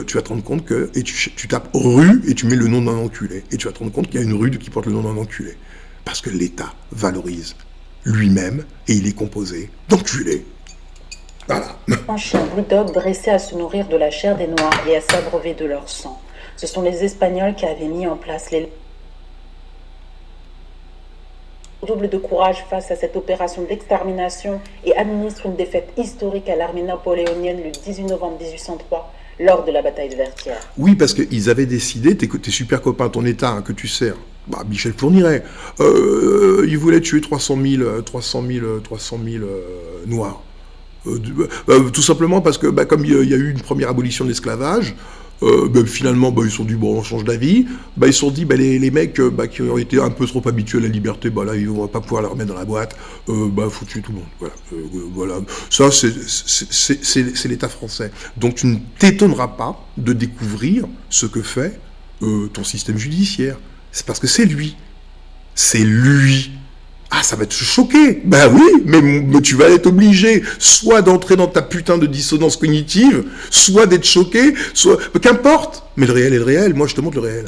tu vas te rendre compte que, et tu tapes rue et tu mets le nom d'un enculé, et tu vas te rendre compte qu'il y a une rue qui porte le nom d'un enculé. Parce que l'État valorise lui-même et il est composé d'enculés. Voilà. Un chien bulldog dressé à se nourrir de la chair des Noirs et à s'abreuver de leur sang. Ce sont les Espagnols qui avaient mis en place les double de courage face à cette opération d'extermination et administrent une défaite historique à l'armée napoléonienne le 18 novembre 1803 lors de la bataille de Vertières. Oui, parce qu'ils avaient décidé, tes super copains, ton État, hein, que tu sers, Michel Fourniret, il voulait tuer 300 000 Noirs. Tout simplement parce que, comme il y a eu une première abolition de l'esclavage, finalement, ils se sont dit, bon, on change d'avis. Ils se sont dit, les mecs qui ont été un peu trop habitués à la liberté, là, on va pas pouvoir les remettre dans la boîte, faut tuer tout le monde. Voilà. Ça, c'est l'État français. Donc, tu ne t'étonneras pas de découvrir ce que fait ton système judiciaire. C'est parce que c'est lui. C'est lui. Ah, ça va te choquer. Oui, mais tu vas être obligé soit d'entrer dans ta putain de dissonance cognitive, soit d'être choqué, soit... Qu'importe. Mais le réel est le réel. Moi, je te montre le réel.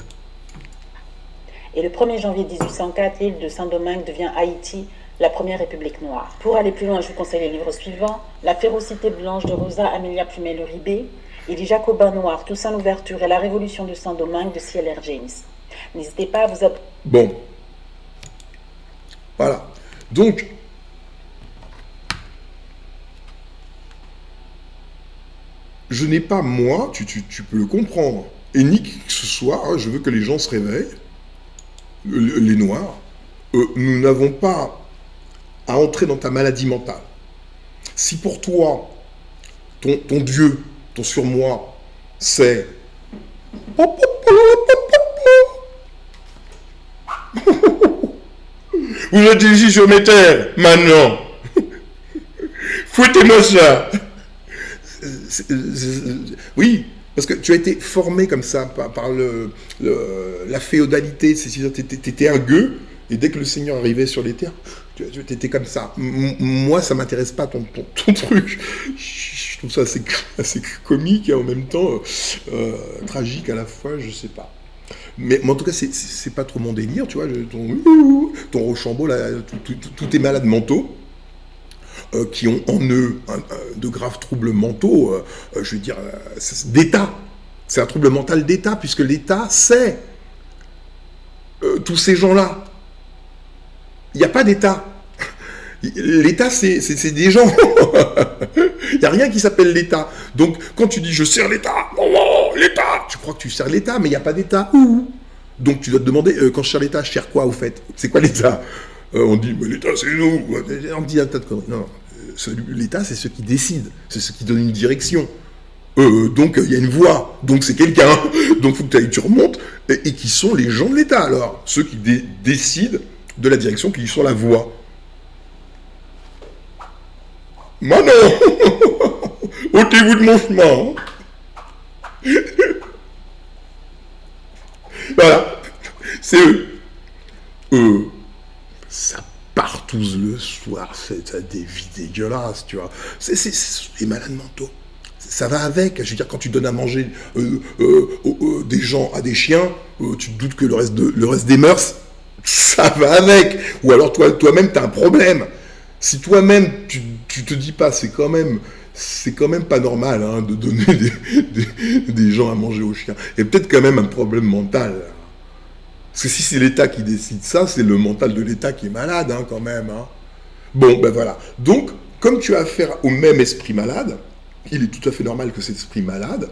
Et le 1er janvier 1804, l'île de Saint-Domingue devient Haïti, la première république noire. Pour aller plus loin, je vous conseille les livres suivants. La férocité blanche de Rosa Amelia Plumel-Uribe et les Jacobins noirs, Toussaint l'ouverture et la révolution de Saint-Domingue de C.L.R. James. N'hésitez pas à vous abonner. Bon. Voilà. Donc, je n'ai pas, moi, tu peux le comprendre, et ni que ce soit, je veux que les gens se réveillent, les Noirs, nous n'avons pas à entrer dans ta maladie mentale. Si pour toi, ton Dieu, ton surmoi, c'est... Vous êtes ici sur mes terres, maintenant. Foutez-moi ça. Oui, parce que tu as été formé comme ça par la féodalité. T'étais un gueux, et dès que le Seigneur arrivait sur les terres, tu étais comme ça. Moi, ça m'intéresse pas ton truc. Je trouve ça assez comique et en même temps tragique à la fois, je sais pas. Mais en tout cas, c'est pas trop mon délire, tu vois, ton Rochambeau, là, tous tes malades mentaux, qui ont en eux de graves troubles mentaux, je veux dire, d'État. C'est un trouble mental d'État, puisque l'État, c'est tous ces gens-là. Il n'y a pas d'État. L'État, c'est des gens. Il n'y a rien qui s'appelle l'État. Donc, quand tu dis « je sers l'État », l'État, tu crois que tu sers l'État, mais il n'y a pas d'État. Donc, tu dois te demander, quand je sers l'État, je sers quoi, au fait? C'est quoi l'État? On dit « mais l'État, c'est nous ». On dit un tas de conneries. Non, l'État, c'est ceux qui décident. C'est ceux qui donnent une direction. Donc, il y a une voix. Donc, c'est quelqu'un. Donc, il faut que tu remontes. Et qui sont les gens de l'État, alors? Ceux qui décident de la direction, qui sont la voix. Manon, ôtez-vous de mon chemin. Voilà, c'est eux. Ça partouze le soir, c'est des vies dégueulasses, tu vois. C'est des malades mentaux. Ça va avec. Je veux dire, quand tu donnes à manger des gens à des chiens, tu te doutes que le reste des mœurs, ça va avec. Ou alors toi-même, tu as un problème. Si toi-même, tu te dis pas, c'est quand même pas normal de donner des gens à manger aux chiens. Il y a peut-être quand même un problème mental. Parce que si c'est l'État qui décide ça, c'est le mental de l'État qui est malade, quand même. Bon, voilà. Donc, comme tu as affaire au même esprit malade, il est tout à fait normal que cet esprit malade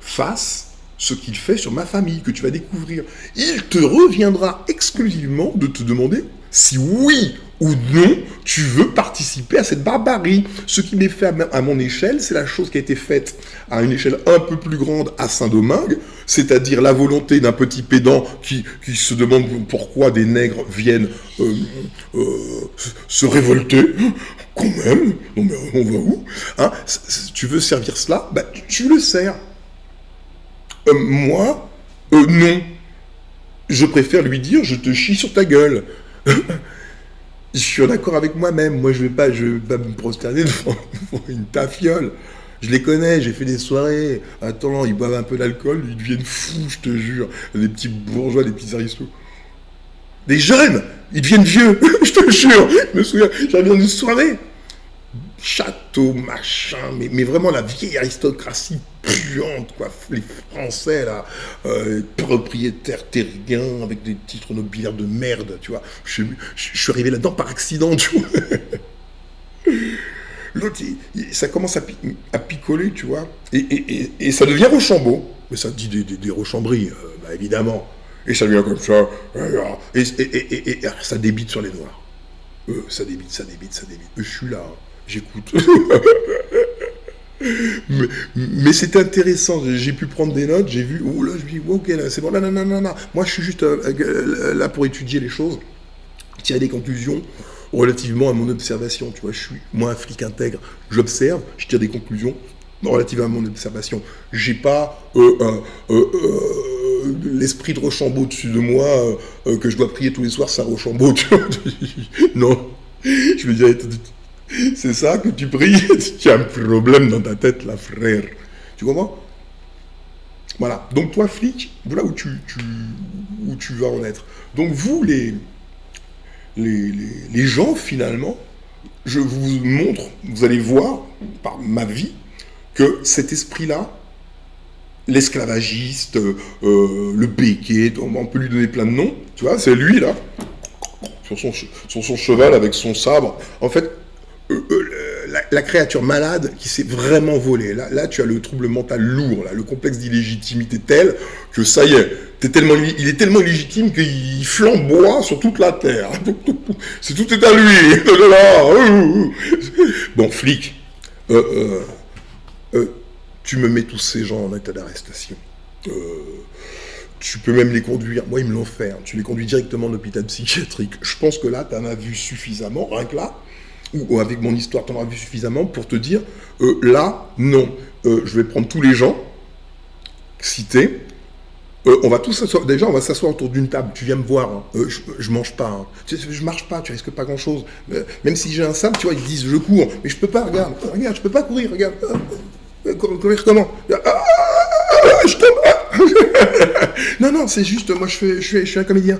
fasse ce qu'il fait sur ma famille, que tu vas découvrir. Il te reviendra exclusivement de te demander si oui ou non tu veux participer à cette barbarie. Ce qui m'est fait à mon échelle, c'est la chose qui a été faite à une échelle un peu plus grande à Saint-Domingue, c'est-à-dire la volonté d'un petit pédant qui se demande pourquoi des nègres viennent se révolter. Quand même, non mais on va où, hein? Tu veux servir cela, bah, tu le sers. Moi, non. Je préfère lui dire, je te chie sur ta gueule. Je suis en accord avec moi-même. Moi, je vais pas me prosterner devant une tafiole. Je les connais, j'ai fait des soirées. Attends, ils boivent un peu d'alcool, ils deviennent fous, je te jure. Des petits bourgeois, des petits aristos. Des jeunes, ils deviennent vieux, je te jure. Je me souviens, j'avais dans une soirée. Château, machin, mais vraiment la vieille aristocratie puante, quoi. Les Français, là, propriétaires terriens, avec des titres nobiliaires de merde, tu vois. Je suis arrivé là-dedans par accident, tu vois. L'autre, ça commence à picoler, tu vois. Et ça devient Rochambeau. Mais ça dit des Rochambries, bah, évidemment. Et ça devient comme ça. Et ça débite sur les Noirs. Ça débite. Je suis là, hein. J'écoute. mais c'était intéressant. J'ai pu prendre des notes. J'ai vu. Oh là, je me dis, ok, là, c'est bon. Là, non. Moi, je suis juste là pour étudier les choses, tirer des conclusions relativement à mon observation. Tu vois, je suis, moi, un flic intègre. J'observe, je tire des conclusions relativement à mon observation. J'ai pas l'esprit de Rochambeau au-dessus de moi que je dois prier tous les soirs, ça Rochambeau. Tu vois. Non. Je me disais, c'est ça que tu pries? Tu as un problème dans ta tête, là, frère. Tu comprends? Voilà. Donc, toi, flic, voilà où tu vas en être. Donc, vous, les gens, finalement, je vous montre, vous allez voir, par ma vie, que cet esprit-là, l'esclavagiste, le béquet, on peut lui donner plein de noms, tu vois, c'est lui, là, sur son cheval avec son sabre. En fait, la créature malade qui s'est vraiment volée. Là, tu as le trouble mental lourd, là, le complexe d'illégitimité tel que ça y est, il est tellement illégitime qu'il flamboie sur toute la terre. C'est tout est à lui. Bon, flic, tu me mets tous ces gens en état d'arrestation. Tu peux même les conduire. Moi, ils me l'ont fait. Hein. Tu les conduis directement en hôpital psychiatrique. Je pense que là, tu en as vu suffisamment, rien que là, ou avec mon histoire, tu en as vu suffisamment pour te dire, là, non. Je vais prendre tous les gens cités. On va tous s'asseoir. Déjà, on va s'asseoir autour d'une table. Tu viens me voir. Hein. Je mange pas. Hein. Je marche pas. Tu risques pas grand-chose. Même si j'ai un sabre, tu vois, ils disent je cours. Mais je peux pas. Regarde, je peux pas courir. Regarde. Courir comment? Je tombe. Non, c'est juste, moi, je suis un comédien.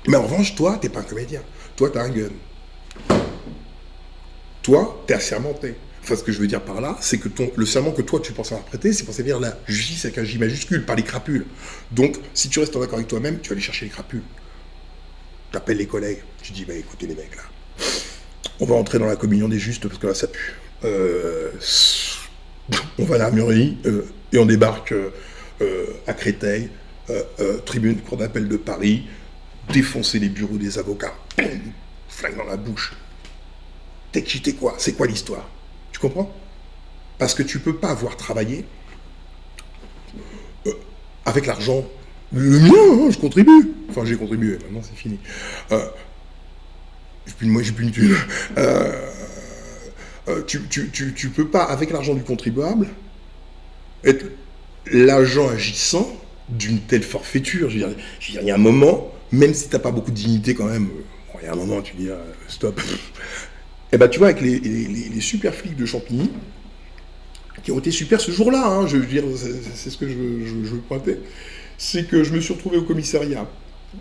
Mais en revanche, toi, t'es pas un comédien. Toi, t'as un gun. Toi, t'es assermenté. Enfin, ce que je veux dire par là, c'est que le serment que toi, tu penses avoir prêté, c'est pour servir la justice avec un J majuscule, pas les crapules. Donc, si tu restes en accord avec toi-même, tu vas aller chercher les crapules. Tu appelles les collègues. Tu dis, bah écoutez les mecs, là, on va entrer dans la communion des justes, parce que là, ça pue. On va à l'armurerie, et on débarque à Créteil, tribune, cour d'appel de Paris, défoncer les bureaux des avocats, flingue dans la bouche. T'es qui, t'es quoi? C'est quoi l'histoire? Tu comprends? Parce que tu peux pas avoir travaillé avec l'argent. Le mien, hein, je contribue. Enfin, j'ai contribué, maintenant c'est fini. J'ai plus une thune. Tu peux pas, avec l'argent du contribuable, être l'agent agissant d'une telle forfaiture. Je veux dire, il y a un moment, même si t'as pas beaucoup de dignité quand même, il y a un moment, tu dis, stop. Et ben tu vois, avec les super flics de Champigny, qui ont été super ce jour-là, hein, je veux dire, c'est ce que je veux pointer, c'est que je me suis retrouvé au commissariat,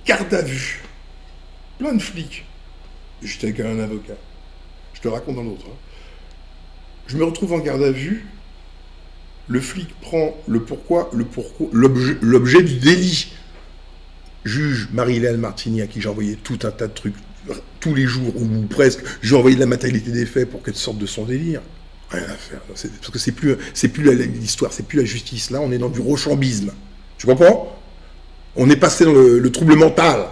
garde à vue, plein de flics, et j'étais avec un avocat, je te raconte un autre, hein. Je me retrouve en garde à vue, le flic prend l'objet du délit. Juge Marie-Hélène Martini, à qui j'ai envoyé tout un tas de trucs, tous les jours, ou presque, j'ai envoyé de la matérialité des faits pour qu'elle sorte de son délire. Rien à faire. Parce que c'est plus l'histoire, c'est plus la justice. Là, on est dans du rochampisme. Tu comprends? On est passé dans le trouble mental.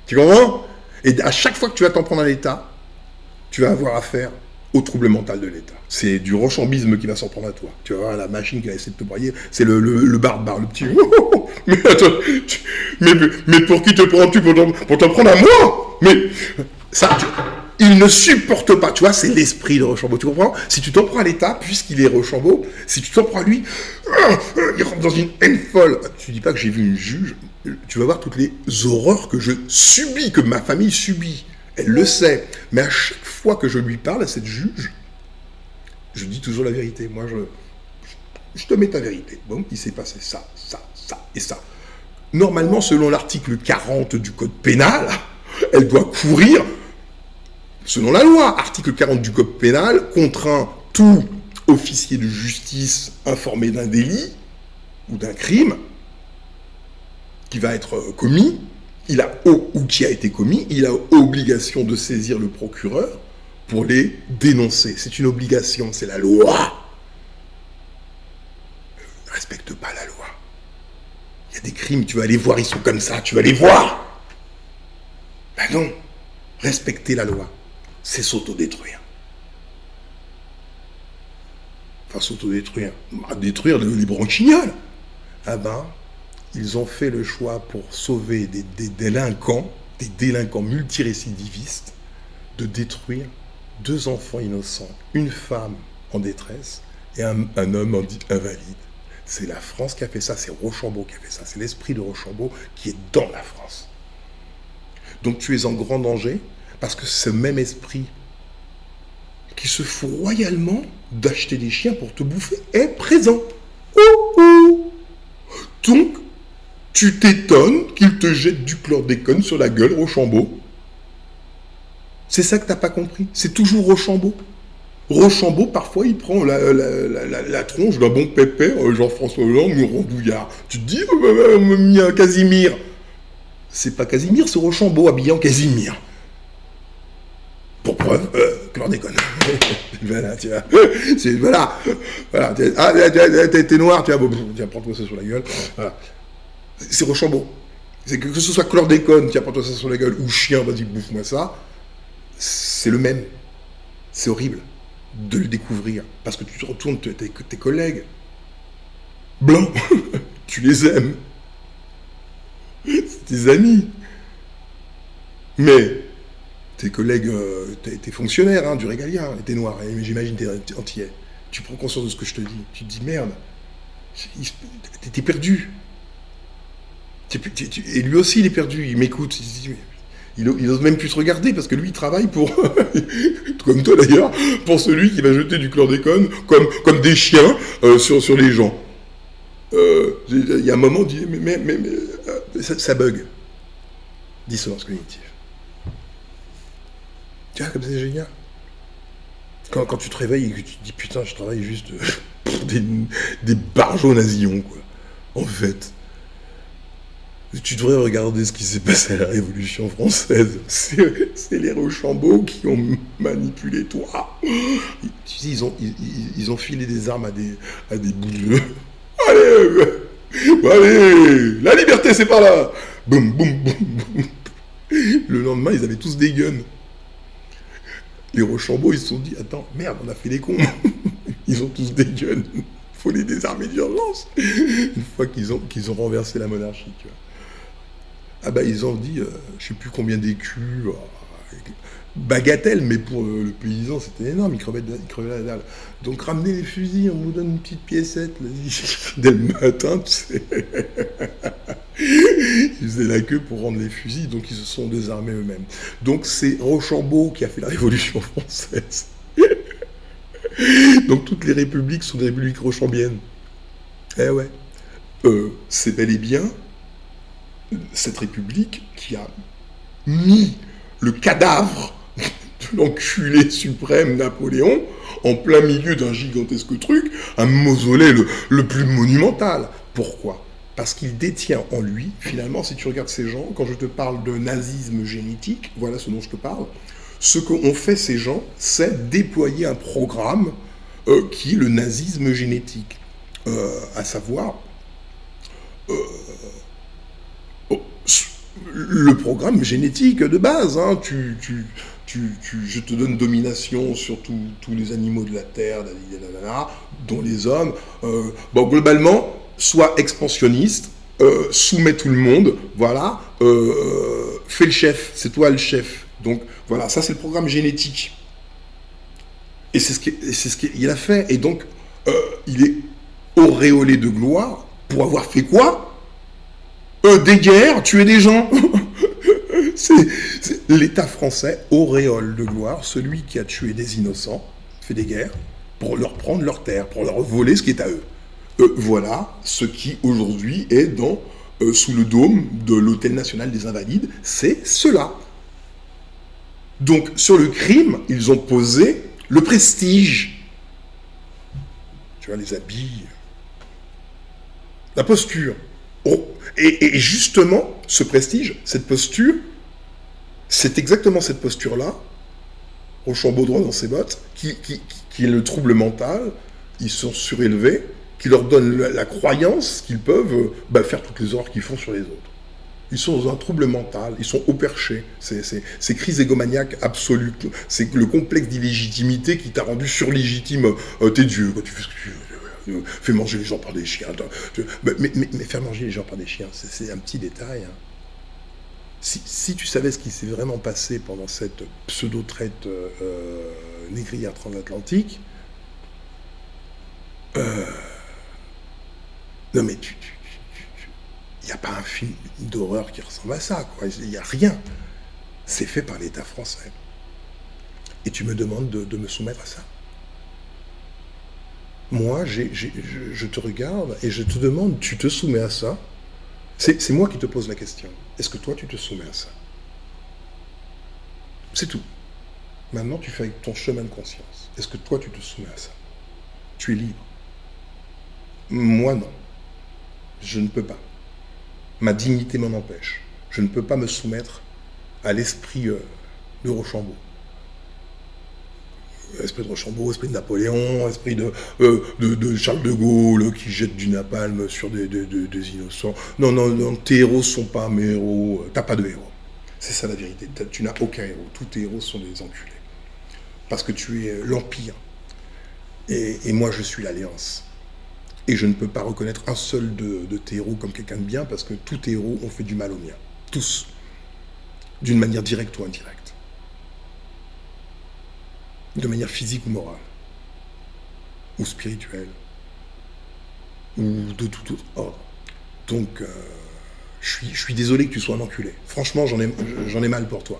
Tu comprends? Et à chaque fois que tu vas t'en prendre à l'État, tu vas avoir affaire au trouble mental de l'État. C'est du rochambisme qui va s'en prendre à toi. Tu vas voir la machine qui va essayer de te broyer. C'est le barbare, le petit. Mais attends, mais pour qui te prends-tu pour t'en prendre à moi? Mais ça, il ne supporte pas. Tu vois, c'est l'esprit de Rochambeau. Tu comprends? Si tu t'en prends à l'État, puisqu'il est Rochambeau, si tu t'en prends à lui, il rentre dans une haine folle. Tu dis pas que j'ai vu une juge. Tu vas voir toutes les horreurs que je subis, que ma famille subit. Elle le sait. Mais à chaque fois que je lui parle à cette juge, je dis toujours la vérité. Moi, je te mets ta vérité. Bon, il s'est passé ça, ça, ça et ça. Normalement, selon l'article 40 du Code pénal, elle doit courir, selon la loi, article 40 du Code pénal, contraint tout officier de justice informé d'un délit ou d'un crime qui va être commis, ou qui a été commis, il a obligation de saisir le procureur pour les dénoncer. C'est une obligation, c'est la loi. Ne respecte pas la loi. Il y a des crimes, tu vas aller voir, ils sont comme ça, tu vas les voir. Ben non, respecter la loi, c'est s'autodétruire. Enfin, s'autodétruire, détruire les branquignoles. Ah ben, ils ont fait le choix pour sauver des délinquants multirécidivistes, de détruire 2 enfants innocents, une femme en détresse et un homme invalide. C'est la France qui a fait ça, c'est Rochambeau qui a fait ça, c'est l'esprit de Rochambeau qui est dans la France. Donc tu es en grand danger parce que ce même esprit qui se fout royalement d'acheter des chiens pour te bouffer est présent. Donc, tu t'étonnes qu'il te jette du chlordécone sur la gueule, Rochambeau. C'est ça que t'as pas compris. C'est toujours Rochambeau. Rochambeau, parfois, il prend la tronche d'un bon pépère, Jean-François Hollande ou Rondouillard. Tu te dis, on m'a mis un Casimir. C'est pas Casimir, c'est Rochambeau habillé en Casimir. Pour preuve, chlordécone. Voilà, tu vois. Voilà. T'es noir, tu vois, tiens, prends-toi ça sur la gueule. Voilà. C'est Rochambeau. C'est que ce soit chlordécone, tiens, prends-toi ça sur la gueule, ou chien, vas-y, bouffe-moi ça. C'est le même. C'est horrible de le découvrir. Parce que tu te retournes, tes collègues blancs, tu les aimes. C'est tes amis. Mais tes collègues, t'es fonctionnaire du régalien, t'es noir, j'imagine t'es antillais. Tu prends conscience de ce que je te dis. Tu te dis, merde, t'es perdu. Et lui aussi, il est perdu. Il m'écoute. Il n'ose même plus te regarder parce que lui, il travaille pour, comme toi d'ailleurs, pour celui qui va jeter du chlordécone comme des chiens sur les gens. Il y a un moment, il dit, mais ça bug. Dissonance cognitive. Tu vois, comme c'est génial. Quand tu te réveilles et que tu te dis, putain, je travaille juste pour des barjots nasillons, quoi. En fait. Tu devrais regarder ce qui s'est passé à la Révolution française. C'est les Rochambeaux qui ont manipulé toi. Tu sais, ils ont filé des armes à des bouleux. Allez, la liberté, c'est par là. Boum, boum, boum, boum. Le lendemain, ils avaient tous des guns. Les Rochambeaux, ils se sont dit, attends, merde, on a fait les cons. Ils ont tous des guns. Il faut les désarmer d'urgence. Une fois qu'ils ont renversé la monarchie, tu vois. Ah bah ils ont dit, je sais plus combien d'écus, bagatelle, mais pour le paysan c'était énorme, il crevait la dalle. Donc ramenez les fusils, on vous donne une petite piécette, là, dès le matin, tu sais. Ils faisaient la queue pour rendre les fusils, donc ils se sont désarmés eux-mêmes. Donc c'est Rochambeau qui a fait la Révolution française. Donc toutes les républiques sont des républiques rochambiennes. Eh ouais. C'est bel et bien cette république qui a mis le cadavre de l'enculé suprême Napoléon en plein milieu d'un gigantesque truc, un mausolée le plus monumental. Pourquoi ? Parce qu'il détient en lui, finalement, si tu regardes ces gens, quand je te parle de nazisme génétique, voilà ce dont je te parle, ce qu'ont fait ces gens, c'est déployer un programme qui est le nazisme génétique. À savoir... le programme génétique de base. Hein. Je te donne domination sur tous les animaux de la Terre, dont les hommes. Bon, globalement, sois expansionniste, soumets tout le monde, voilà, fais le chef, c'est toi le chef. Donc voilà, ça c'est le programme génétique. Et c'est ce qu'il a fait. Et donc, il est auréolé de gloire pour avoir fait quoi? Des guerres, tuer des gens. C'est l'État français, auréole de gloire, celui qui a tué des innocents, fait des guerres, pour leur prendre leurs terres, pour leur voler ce qui est à eux. Voilà ce qui aujourd'hui est sous le dôme de l'Hôtel National des Invalides, c'est cela. Donc sur le crime, ils ont posé le prestige. Tu vois, les habits, la posture. Oh. Et justement, ce prestige, cette posture, c'est exactement cette posture-là, Rochambeau droit dans ses bottes, qui est le trouble mental. Ils sont surélevés, qui leur donne la croyance qu'ils peuvent faire toutes les horreurs qu'ils font sur les autres. Ils sont dans un trouble mental, ils sont au perché. C'est crise égomaniaque absolue. C'est le complexe d'illégitimité qui t'a rendu surlégitime. T'es Dieu, tu fais ce que tu veux. Fais manger les gens par des chiens. Mais faire manger les gens par des chiens, c'est un petit détail. Hein. Si tu savais ce qui s'est vraiment passé pendant cette pseudo-traite négrière transatlantique, non mais il n'y a pas un film d'horreur qui ressemble à ça, quoi. Il n'y a rien. C'est fait par l'État français. Et tu me demandes de me soumettre à ça. Moi, je te regarde et je te demande, tu te soumets à ça? C'est moi qui te pose la question. Est-ce que toi, tu te soumets à ça? C'est tout. Maintenant, tu fais avec ton chemin de conscience. Est-ce que toi, tu te soumets à ça? Tu es libre. Moi, non. Je ne peux pas. Ma dignité m'en empêche. Je ne peux pas me soumettre à l'esprit de Rochambeau. Esprit de Rochambeau, esprit de Napoléon, esprit de Charles de Gaulle qui jette du napalm sur des innocents. Non, tes héros ne sont pas mes héros. T'as pas de héros. C'est ça la vérité. Tu n'as aucun héros. Tous tes héros sont des enculés. Parce que tu es l'Empire. Et moi, je suis l'Alliance. Et je ne peux pas reconnaître un seul de tes héros comme quelqu'un de bien parce que tous tes héros ont fait du mal au mien. Tous. D'une manière directe ou indirecte. De manière physique ou morale. Ou spirituelle. Ou de tout autre ordre. Donc, je suis désolé que tu sois un enculé. Franchement, j'en ai mal pour toi.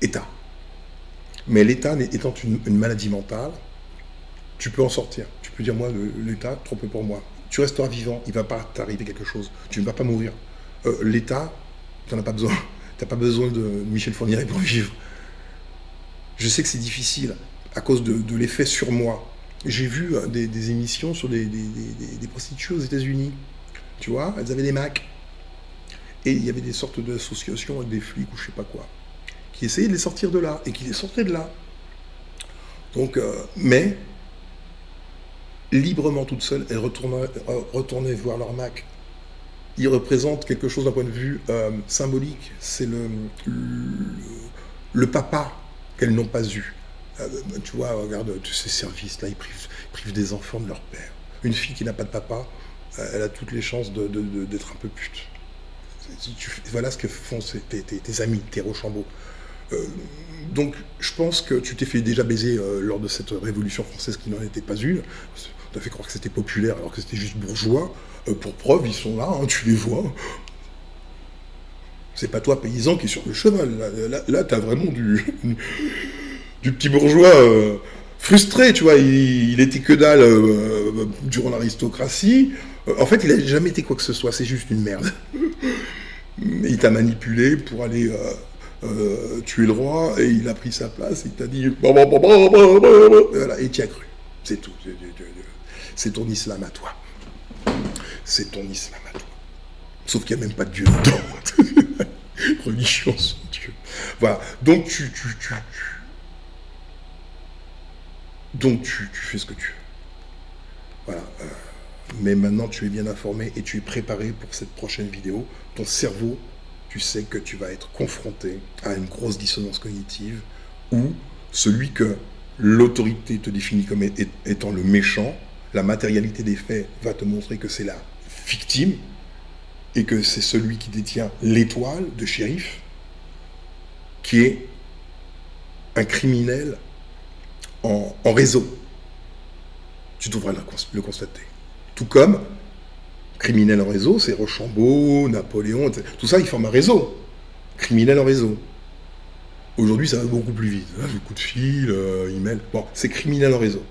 État. Mais l'État étant une maladie mentale, tu peux en sortir. Tu peux dire, moi, l'État, trop peu pour moi. Tu resteras vivant, il ne va pas t'arriver quelque chose. Tu ne vas pas mourir. L'État, tu n'en as pas besoin. Tu n'as pas besoin de Michel Fourniret pour vivre. Je sais que c'est difficile à cause de l'effet sur moi. J'ai vu des émissions sur des prostituées aux États-Unis. Tu vois, elles avaient des Macs. Et il y avait des sortes d'associations avec des flics ou je sais pas quoi, qui essayaient de les sortir de là et qui les sortaient de là. Donc, mais librement toutes seules, elles retournaient voir leur Mac. Ils représentent quelque chose d'un point de vue symbolique. C'est le papa qu'elles n'ont pas eu. Tu vois, regarde tous ces services-là, ils privent des enfants de leur père. Une fille qui n'a pas de papa, elle a toutes les chances d'être un peu pute. Voilà ce que font tes amis, tes Rochambeau. Donc, je pense que tu t'es fait déjà baiser lors de cette révolution française qui n'en était pas une. Tu as fait croire que c'était populaire alors que c'était juste bourgeois. Pour preuve, ils sont là, hein, tu les vois. C'est pas toi, paysan, qui est sur le cheval. Là t'as vraiment du petit bourgeois frustré, tu vois. Il était que dalle durant l'aristocratie. En fait, il a jamais été quoi que ce soit. C'est juste une merde. Il t'a manipulé pour aller tuer le roi et il a pris sa place. Il t'a dit... Voilà, et t'y as cru. C'est tout. C'est ton islam à toi. C'est ton islam à toi. Sauf qu'il n'y a même pas de Dieu dedans. Religion sans Dieu. Voilà. Donc tu fais ce que tu veux. Voilà. mais maintenant tu es bien informé et tu es préparé pour cette prochaine vidéo. Ton cerveau, tu sais que tu vas être confronté à une grosse dissonance cognitive où celui que l'autorité te définit comme étant le méchant, la matérialité des faits va te montrer que c'est la victime et que c'est celui qui détient l'étoile de shérif qui est un criminel en réseau. Tu devrais le constater. Tout comme criminel en réseau, c'est Rochambeau, Napoléon, etc. Tout ça, ils forment un réseau. Criminel en réseau. Aujourd'hui, ça va beaucoup plus vite. Le coup de fil, email. Bon, c'est criminel en réseau.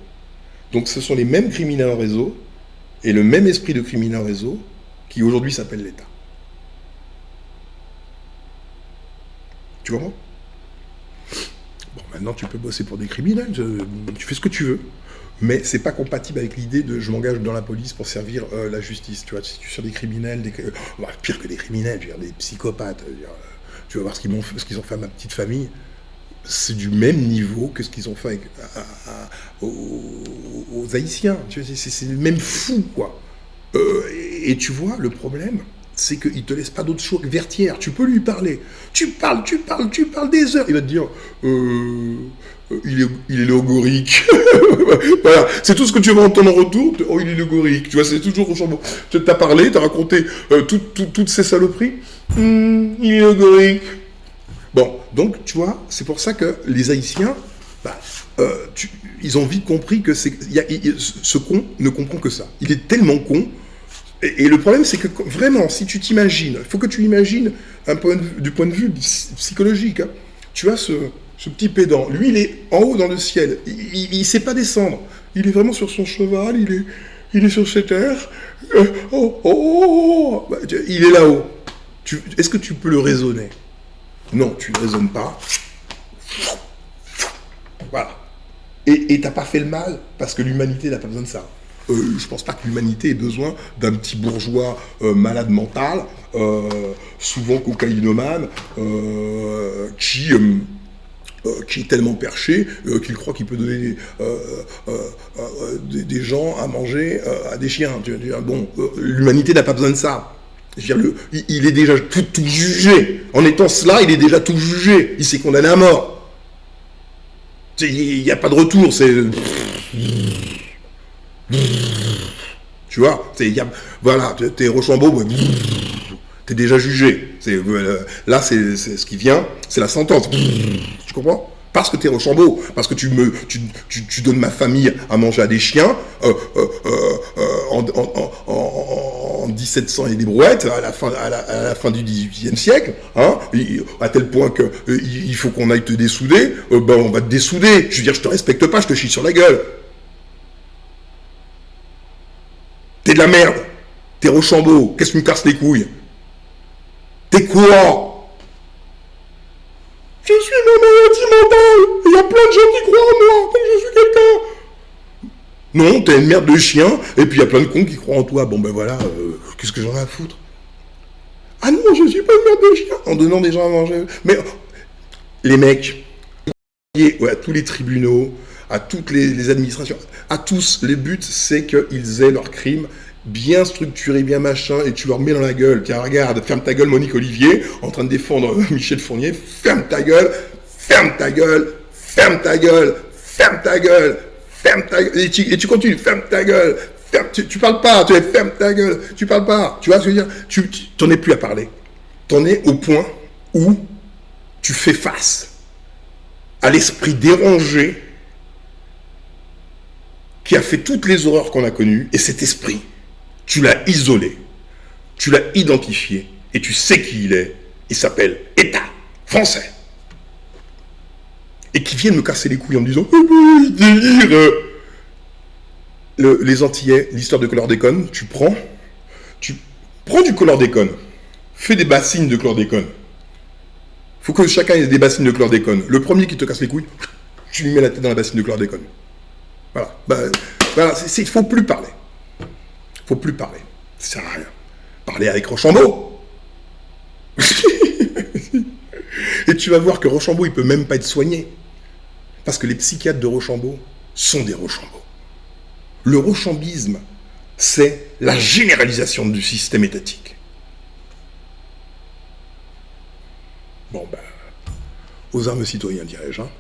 Donc, ce sont les mêmes criminels en réseau et le même esprit de criminel en réseau qui aujourd'hui s'appelle l'État. Tu comprends? Bon, maintenant, tu peux bosser pour des criminels. Tu fais ce que tu veux. Mais c'est pas compatible avec l'idée de je m'engage dans la police pour servir la justice. Tu vois, si tu es sur des criminels, pire que des criminels, je veux dire, des psychopathes. Tu vas voir ce qu'ils ont fait à ma petite famille. C'est du même niveau que ce qu'ils ont fait aux Haïtiens. C'est le même fou, quoi. Et tu vois, le problème, c'est qu'il ne te laisse pas d'autre choix que Vertière. Tu peux lui parler. Tu parles des heures. Il va te dire, il est logorique. Voilà, c'est tout ce que tu vas entendre en retour. Oh, il est logorique. Tu vois, c'est toujours Rochambeau. Tu t'as parlé, tu as raconté toutes ces saloperies. Il est logorique. Bon, donc, tu vois, c'est pour ça que les Haïtiens, ils ont vite compris que ce con ne comprend que ça. Il est tellement con. Et le problème, c'est que vraiment, si tu t'imagines, il faut que tu imagines du point de vue psychologique. Hein. Tu as ce petit pédant. Lui, il est en haut dans le ciel. Il ne sait pas descendre. Il est vraiment sur son cheval. Il est sur cette terre. Il est là-haut. Est-ce que tu peux le raisonner? Non, tu ne raisonnes pas. Voilà. Et t'as pas fait le mal, parce que l'humanité n'a pas besoin de ça. Je pense pas que l'humanité ait besoin d'un petit bourgeois malade mental, souvent cocaïnomane, qui est tellement perché qu'il croit qu'il peut donner des gens à manger à des chiens. Bon, l'humanité n'a pas besoin de ça. Je veux dire, il est déjà tout jugé. En étant cela, il est déjà tout jugé. Il s'est condamné à mort. Il n'y a pas de retour. Tu vois, voilà, t'es Rochambeau, t'es déjà jugé. Là, c'est ce qui vient, c'est la sentence. Tu comprends? Parce que t'es Rochambeau, parce que tu donnes ma famille à manger à des chiens, en 1700 et des brouettes, à la fin du 18e siècle, hein, à tel point que il faut qu'on aille te dessouder, on va te dessouder. Je veux dire, je te respecte pas, je te chie sur la gueule. T'es de la merde. T'es Rochambeau. Qu'est-ce que tu me casses les couilles? T'es quoi? Je suis ma maladie mentale. Il y a plein de gens qui croient en moi, comme je suis quelqu'un. Non, t'es une merde de chien, et puis il y a plein de cons qui croient en toi. Bon ben voilà, qu'est-ce que j'en ai à foutre? Ah non, je suis pas une merde de chien. En donnant des gens à manger. Mais les mecs, à tous les tribunaux, à toutes les administrations, à tous, les buts, c'est qu'ils aient leur crime bien structuré, bien machin, et tu leur mets dans la gueule. Tiens, regarde, ferme ta gueule, Monique Olivier, en train de défendre Michel Fournier, ferme ta gueule, ferme ta gueule, ferme ta gueule, ferme ta gueule, ferme ta gueule, et tu continues, ferme ta gueule, tu parles pas, tu ferme ta gueule, tu parles pas, tu vois ce que je veux dire? Tu t'en es plus à parler. T'en es au point où tu fais face à l'esprit dérangé qui a fait toutes les horreurs qu'on a connues, et cet esprit, tu l'as isolé, tu l'as identifié, et tu sais qui il est. Il s'appelle État français. Et qui viennent me casser les couilles en me disant « délire !» Les Antillais, l'histoire de chlordécone, tu prends du chlordécone, fais des bassines de chlordécone. Il faut que chacun ait des bassines de chlordécone. Le premier qui te casse les couilles, tu lui mets la tête dans la bassine de chlordécone. Voilà. Voilà, il ne faut plus parler. Il ne faut plus parler. Ça sert à rien. Parler avec Rochambeau. Et tu vas voir que Rochambeau, il ne peut même pas être soigné. Parce que les psychiatres de Rochambeau sont des Rochambeau. Le rochampisme c'est la généralisation du système étatique. Bon, ben, aux armes citoyens, dirais-je. Hein.